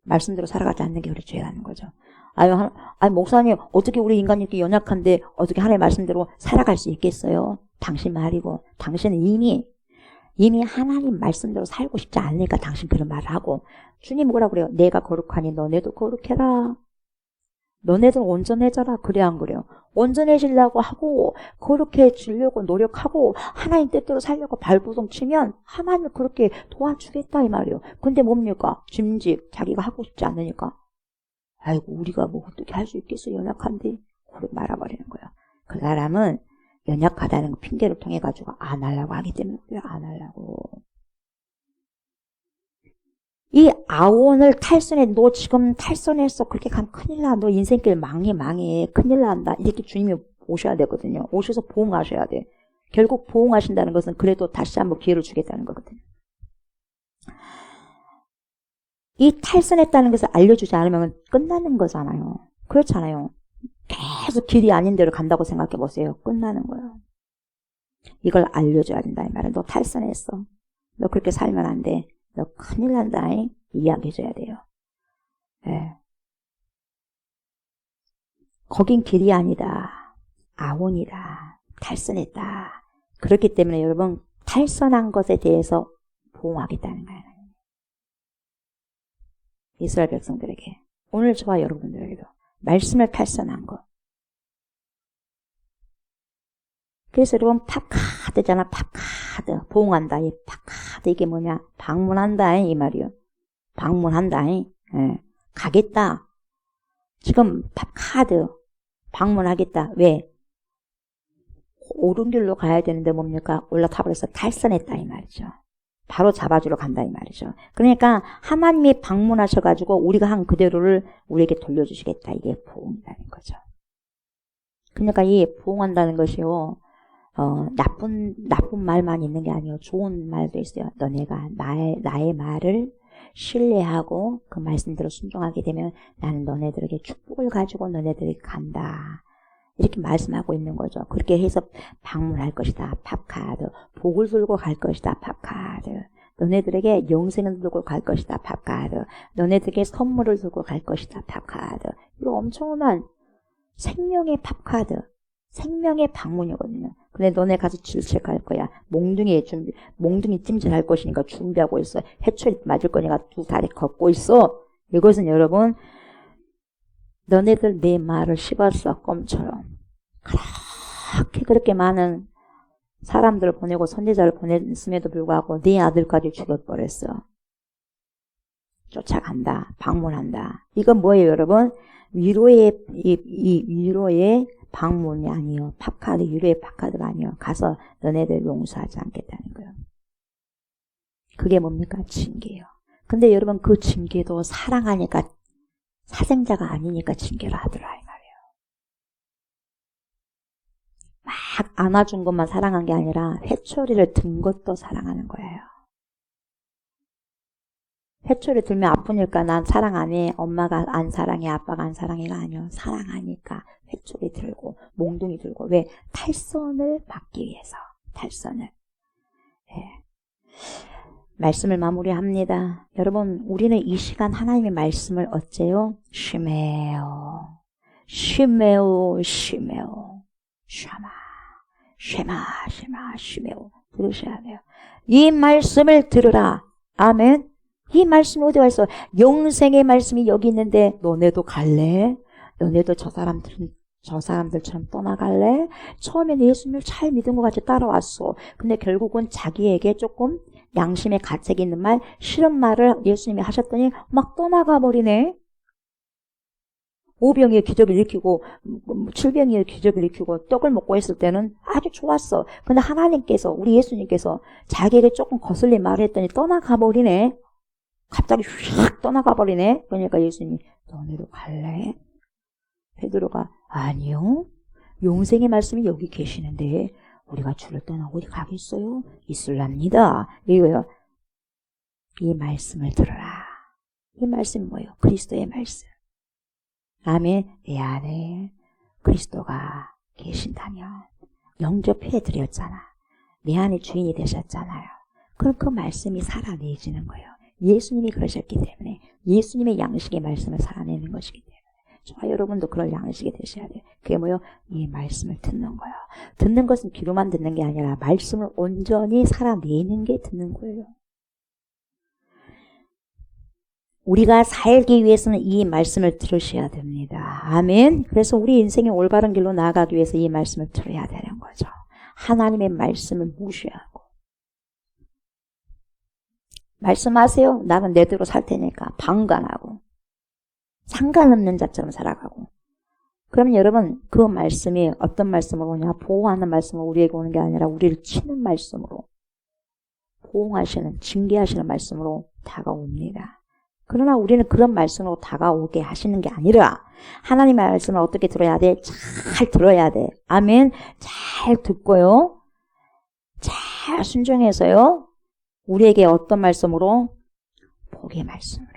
말씀대로 살아가지 않는 게 우리 죄라는 거죠. 아니 목사님 어떻게 우리 인간이 이렇게 연약한데 어떻게 하나님의 말씀대로 살아갈 수 있겠어요? 당신 말이고 당신은 이미 하나님 말씀대로 살고 싶지 않으니까 당신 그런 말을 하고 주님 뭐라 그래요? 내가 거룩하니 너네도 거룩해라. 너네들 온전해져라. 그래 안 그래요? 온전해지려고 하고 거룩해지려고 노력하고 하나님 뜻대로 살려고 발버둥 치면 하나님을 그렇게 도와주겠다 이 말이에요. 근데 뭡니까? 짐직 자기가 하고 싶지 않으니까 아이고 우리가 뭐 어떻게 할 수 있겠어 연약한데 그렇게 말아버리는 거예요. 그 사람은 연약하다는 거 핑계를 통해 가지고 안 하려고 하기 때문에 그래 안 하려고. 이 아온을 탈선해. 너 지금 탈선했어. 그렇게 가면 큰일 나. 너 인생길 망해. 큰일 난다. 이렇게 주님이 오셔야 되거든요. 오셔서 보응하셔야 돼. 결국 보응하신다는 것은 그래도 다시 한번 기회를 주겠다는 거거든요. 이 탈선했다는 것을 알려주지 않으면 끝나는 거잖아요. 그렇잖아요. 계속 길이 아닌 데로 간다고 생각해 보세요. 끝나는 거예요. 이걸 알려줘야 된다 이 말은. 너 탈선했어. 너 그렇게 살면 안 돼. 너 큰일 난다. 이야기해줘야 돼요. 네. 거긴 길이 아니다. 아온이다. 탈선했다. 그렇기 때문에 여러분 탈선한 것에 대해서 보호하겠다는 거예요. 이스라엘 백성들에게 오늘 저와 여러분들에게도 말씀을 탈선한 것. 그래서 여러분 팝카드잖아. 팝카드. 보응한다. 이 팝카드 이게 뭐냐. 방문한다 이 말이요. 방문한다. 예. 가겠다. 지금 팝카드 방문하겠다. 왜? 옳은 길로 가야 되는데 뭡니까? 올라타 버려서 탈선했다 이 말이죠. 바로 잡아주러 간다 이 말이죠. 그러니까 하나님이 방문하셔가지고 우리가 한 그대로를 우리에게 돌려주시겠다. 이게 보응이라는 거죠. 그러니까 이 보응한다는 것이요. 나쁜 말만 있는 게 아니에요. 좋은 말도 있어요. 너네가 나의 말을 신뢰하고 그 말씀대로 순종하게 되면 나는 너네들에게 축복을 가지고 너네들에게 간다. 이렇게 말씀하고 있는 거죠. 그렇게 해서 방문할 것이다. 팝카드. 복을 들고 갈 것이다. 팝카드. 너네들에게 영생을 들고 갈 것이다. 팝카드. 너네들에게 선물을 들고 갈 것이다. 팝카드. 이거 엄청난 생명의 팝카드. 생명의 방문이거든요. 근데 너네 가서 질책할 거야. 몽둥이 찜질할 것이니까 준비하고 있어. 해초리 맞을 거니까 두 다리 걷고 있어. 이것은 여러분 너네들 내 말을 씹었어. 껌처럼. 그렇게 많은 사람들을 보내고 선지자를 보냈음에도 불구하고 네 아들까지 죽여버렸어. 쫓아간다. 방문한다. 이건 뭐예요 여러분? 위로의 방문이 아니요. 팝카드, 위로의 팝카드가 아니요. 가서 너네들 용서하지 않겠다는 거예요. 그게 뭡니까? 징계예요. 근데 여러분 그 징계도 사랑하니까 사생자가 아니니까 징계를 하더라 이 말이에요. 막 안아준 것만 사랑한 게 아니라 회초리를 든 것도 사랑하는 거예요. 회초리 들면 아프니까 난 사랑 안 해. 엄마가 안 사랑해. 아빠가 안 사랑해가 아니요. 사랑하니까 회초리 들고 몽둥이 들고. 왜? 탈선을 막기 위해서. 탈선을. 네. 말씀을 마무리합니다. 여러분 우리는 이 시간 하나님의 말씀을 어째요? 쉬메오. 들으셔야 돼요. 이 말씀을 들으라. 아멘. 이 말씀이 어디 가 있어? 영생의 말씀이 여기 있는데 너네도 갈래? 너네도 저 사람들은 저 사람들처럼 떠나갈래? 처음엔 예수님을 잘 믿은 것 같이 따라왔어. 근데 결국은 자기에게 조금 양심의 가책이 있는 말, 싫은 말을 예수님이 하셨더니 막 떠나가 버리네. 5병이의 기적을 일으키고 7병이의 기적을 일으키고 떡을 먹고 했을 때는 아주 좋았어. 근데 하나님께서, 우리 예수님께서 자기에게 조금 거슬린 말을 했더니 떠나가 버리네. 갑자기 휙 떠나가 버리네. 그러니까 예수님이 너네도 갈래? 베드로가 아니요. 영생의 말씀이 여기 계시는데 우리가 주를 떠나고 어디 가겠어요? 있을랍니다. 이거요. 이 말씀을 들어라. 이 말씀이 뭐예요? 그리스도의 말씀. 아멘. 내 안에 그리스도가 계신다면 영접해 드렸잖아. 내 안에 주인이 되셨잖아요. 그럼 그 말씀이 살아내지는 거예요. 예수님이 그러셨기 때문에 예수님의 양식의 말씀을 살아내는 것이기 때문에 저와 여러분도 그런 양식이 되셔야 돼요. 그게 뭐예요? 이 말씀을 듣는 거예요. 듣는 것은 귀로만 듣는 게 아니라 말씀을 온전히 살아내는 게 듣는 거예요. 우리가 살기 위해서는 이 말씀을 들으셔야 됩니다. 아멘. 그래서 우리 인생의 올바른 길로 나아가기 위해서 이 말씀을 들어야 되는 거죠. 하나님의 말씀을 무시하고 말씀하세요. 나는 내대로 살 테니까 방관하고 상관없는 자처럼 살아가고. 그러면 여러분 그 말씀이 어떤 말씀으로 오냐? 보호하는 말씀으로 우리에게 오는 게 아니라 우리를 치는 말씀으로, 보호하시는, 징계하시는 말씀으로 다가옵니다. 그러나 우리는 그런 말씀으로 다가오게 하시는 게 아니라 하나님의 말씀을 어떻게 들어야 돼? 잘 들어야 돼. 아멘. 잘 듣고요. 잘 순종해서요. 우리에게 어떤 말씀으로? 복의 말씀으로.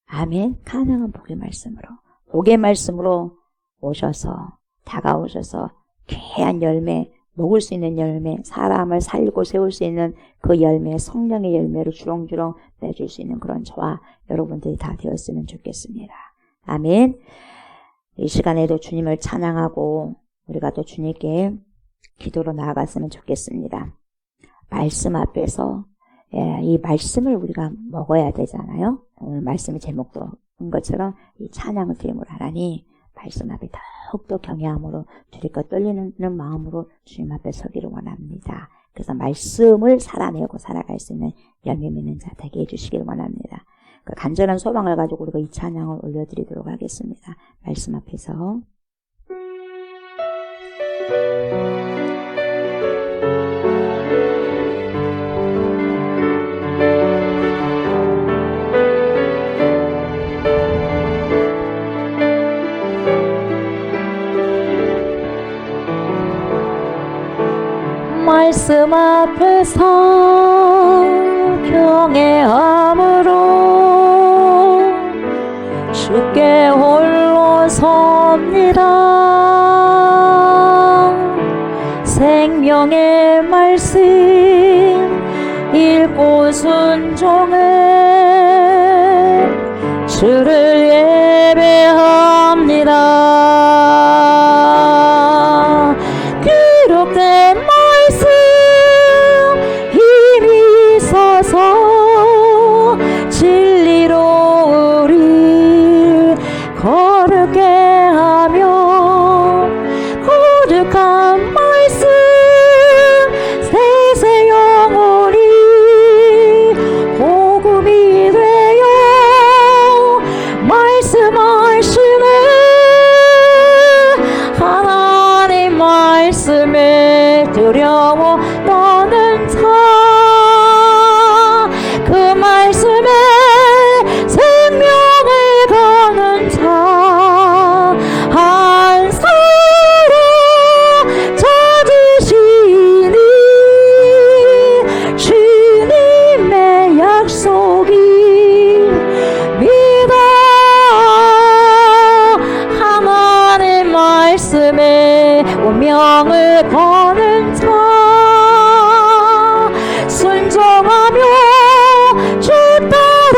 아멘. 가능한 복의 말씀으로. 복의 말씀으로 오셔서, 다가오셔서 귀한 열매, 먹을 수 있는 열매, 사람을 살리고 세울 수 있는 그 열매, 성령의 열매를 주렁주렁 내줄 수 있는 그런 저와 여러분들이 다 되었으면 좋겠습니다. 아멘. 이 시간에도 주님을 찬양하고 우리가 또 주님께 기도로 나아갔으면 좋겠습니다. 말씀 앞에서 이 말씀을 우리가 먹어야 되잖아요. 오늘 말씀의 제목도 한 것처럼 이 찬양을 드림으로 하나니 말씀 앞에 더욱더 경외함으로 두렵고 떨리는 마음으로 주님 앞에 서기를 원합니다. 그래서 말씀을 살아내고 살아갈 수 있는 열매 맺는 자 되게 해주시길 원합니다. 그 간절한 소망을 가지고 우리가 이 찬양을 올려드리도록 하겠습니다. 말씀 앞에서 말씀 앞에서 경외함으로 주께 홀로 섭니다. 생명의 말씀 읽고 순종해 주를 예배합니다. 기록된 말씀 힘이 있어서 진리로 우리 거룩게 하며 거룩한 말씀 세세 영원히 복음이 되어 말씀하시네. 하나님 말씀에 두려워 떠는 자, 그 말씀에 생명을 거는 자 한 사람 찾으시니 주님의 약속이 믿어. 하나님 말씀에 운명을 거는 자 순종하며 주 따라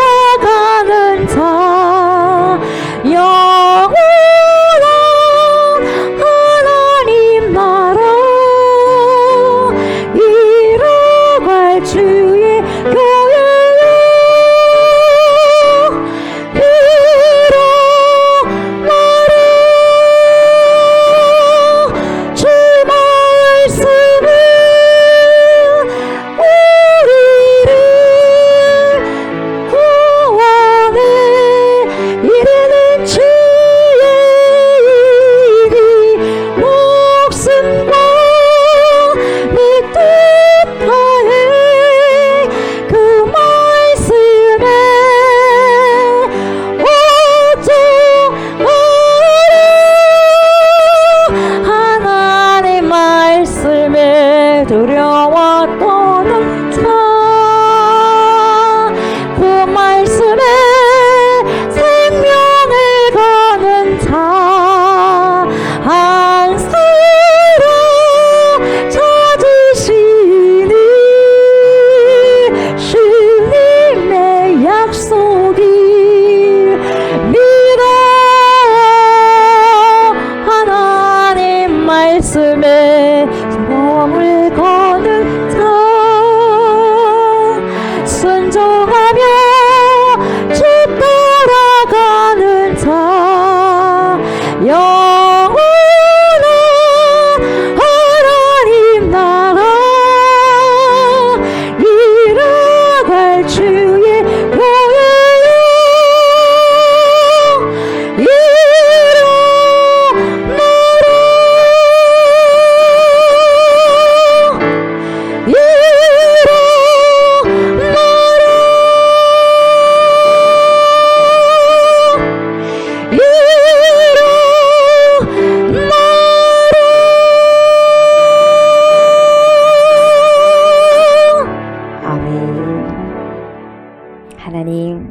하나님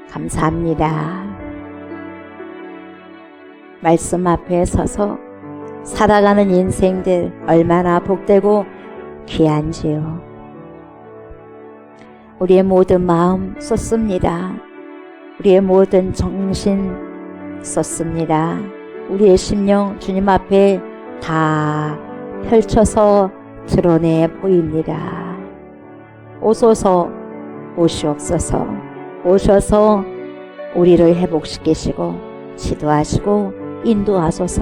감사합니다. 말씀 앞에 서서 살아가는 인생들 얼마나 복되고 귀한지요. 우리의 모든 마음 쏟습니다. 우리의 모든 정신 쏟습니다. 우리의 심령 주님 앞에 다 펼쳐서 드러내 보입니다. 오소서, 오시옵소서. 오셔서 우리를 회복시키시고 지도하시고 인도하소서.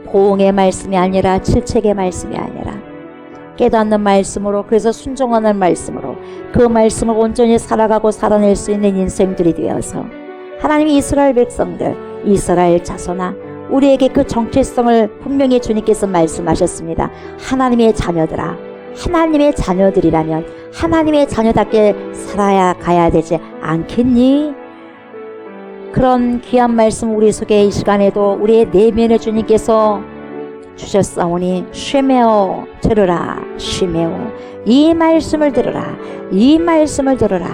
보응의 말씀이 아니라 질책의 말씀이 아니라 깨닫는 말씀으로, 그래서 순종하는 말씀으로 그 말씀을 온전히 살아가고 살아낼 수 있는 인생들이 되어서 하나님이 이스라엘 백성들, 이스라엘 자손아, 우리에게 그 정체성을 분명히 주님께서 말씀하셨습니다. 하나님의 자녀들아, 하나님의 자녀들이라면 하나님의 자녀답게 살아야 가야 되지 않겠니? 그런 귀한 말씀 우리 속에 이 시간에도 우리의 내면에 주님께서 주셨사오니 쉬메오 들으라. 쉬메오, 이 말씀을 들으라. 이 말씀을 들으라.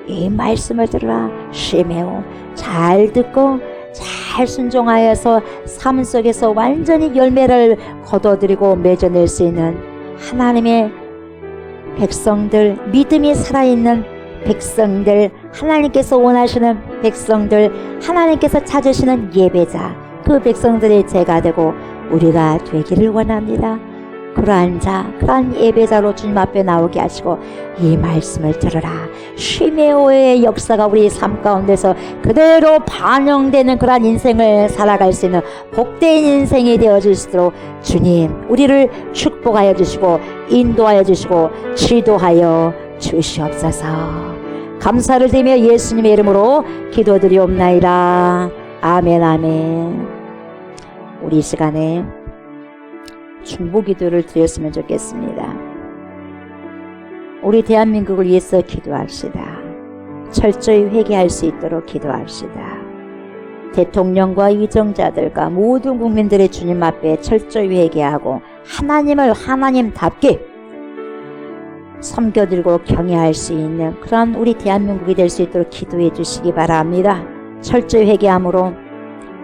이 말씀을 들으라. 쉬메오, 잘 듣고 잘 순종하여서 삶 속에서 완전히 열매를 거둬들이고 맺어낼 수 있는 하나님의 백성들, 믿음이 살아있는 백성들, 하나님께서 원하시는 백성들, 하나님께서 찾으시는 예배자, 그 백성들의 제가 되고 우리가 되기를 원합니다. 그러한 자, 그러한 예배자로 주님 앞에 나오게 하시고 이 말씀을 들으라. 쉬메오의 역사가 우리 삶 가운데서 그대로 반영되는 그러한 인생을 살아갈 수 있는 복된 인생이 되어질 수 있도록 주님 우리를 축복하여 주시고 인도하여 주시고 지도하여 주시옵소서. 감사를 드리며 예수님의 이름으로 기도드리옵나이다. 아멘, 아멘. 우리 이 시간에 중보기도를 드렸으면 좋겠습니다. 우리 대한민국을 위해서 기도합시다. 철저히 회개할 수 있도록 기도합시다. 대통령과 위정자들과 모든 국민들의 주님 앞에 철저히 회개하고 하나님을 하나님답게 섬겨들고 경외할 수 있는 그런 우리 대한민국이 될 수 있도록 기도해 주시기 바랍니다. 철저히 회개함으로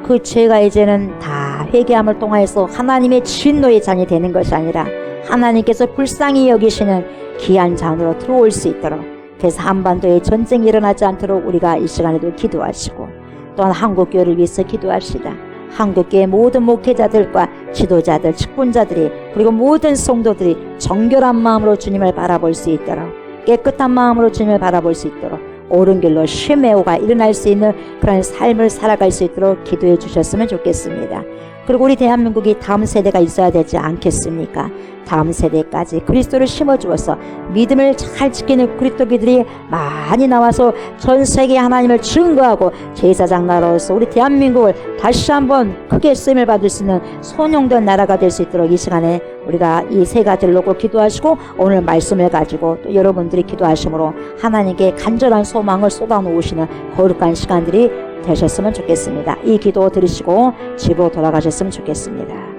그 죄가 이제는 다 회개함을 통하여서 하나님의 진노의 잔이 되는 것이 아니라 하나님께서 불쌍히 여기시는 귀한 잔으로 들어올 수 있도록, 그래서 한반도에 전쟁이 일어나지 않도록 우리가 이 시간에도 기도하시고, 또한 한국교회를 위해서 기도합시다. 한국교회 모든 목회자들과 지도자들, 직분자들이, 그리고 모든 성도들이 정결한 마음으로 주님을 바라볼 수 있도록, 깨끗한 마음으로 주님을 바라볼 수 있도록, 옳은 길로 쉬메오가 일어날 수 있는 그런 삶을 살아갈 수 있도록 기도해 주셨으면 좋겠습니다. 그리고 우리 대한민국이 다음 세대가 있어야 되지 않겠습니까? 다음 세대까지 그리스도를 심어주어서 믿음을 잘 지키는 그리스도기들이 많이 나와서 전 세계에 하나님을 증거하고 제사장나라로서 우리 대한민국을 다시 한번 크게 쓰임을 받을 수 있는 손용된 나라가 될 수 있도록 이 시간에 우리가 이 세 가지를 놓고 기도하시고 오늘 말씀을 가지고 또 여러분들이 기도하심으로 하나님께 간절한 소망을 쏟아놓으시는 거룩한 시간들이 되셨으면 좋겠습니다. 이 기도 들으시고 집으로 돌아가셨으면 좋겠습니다.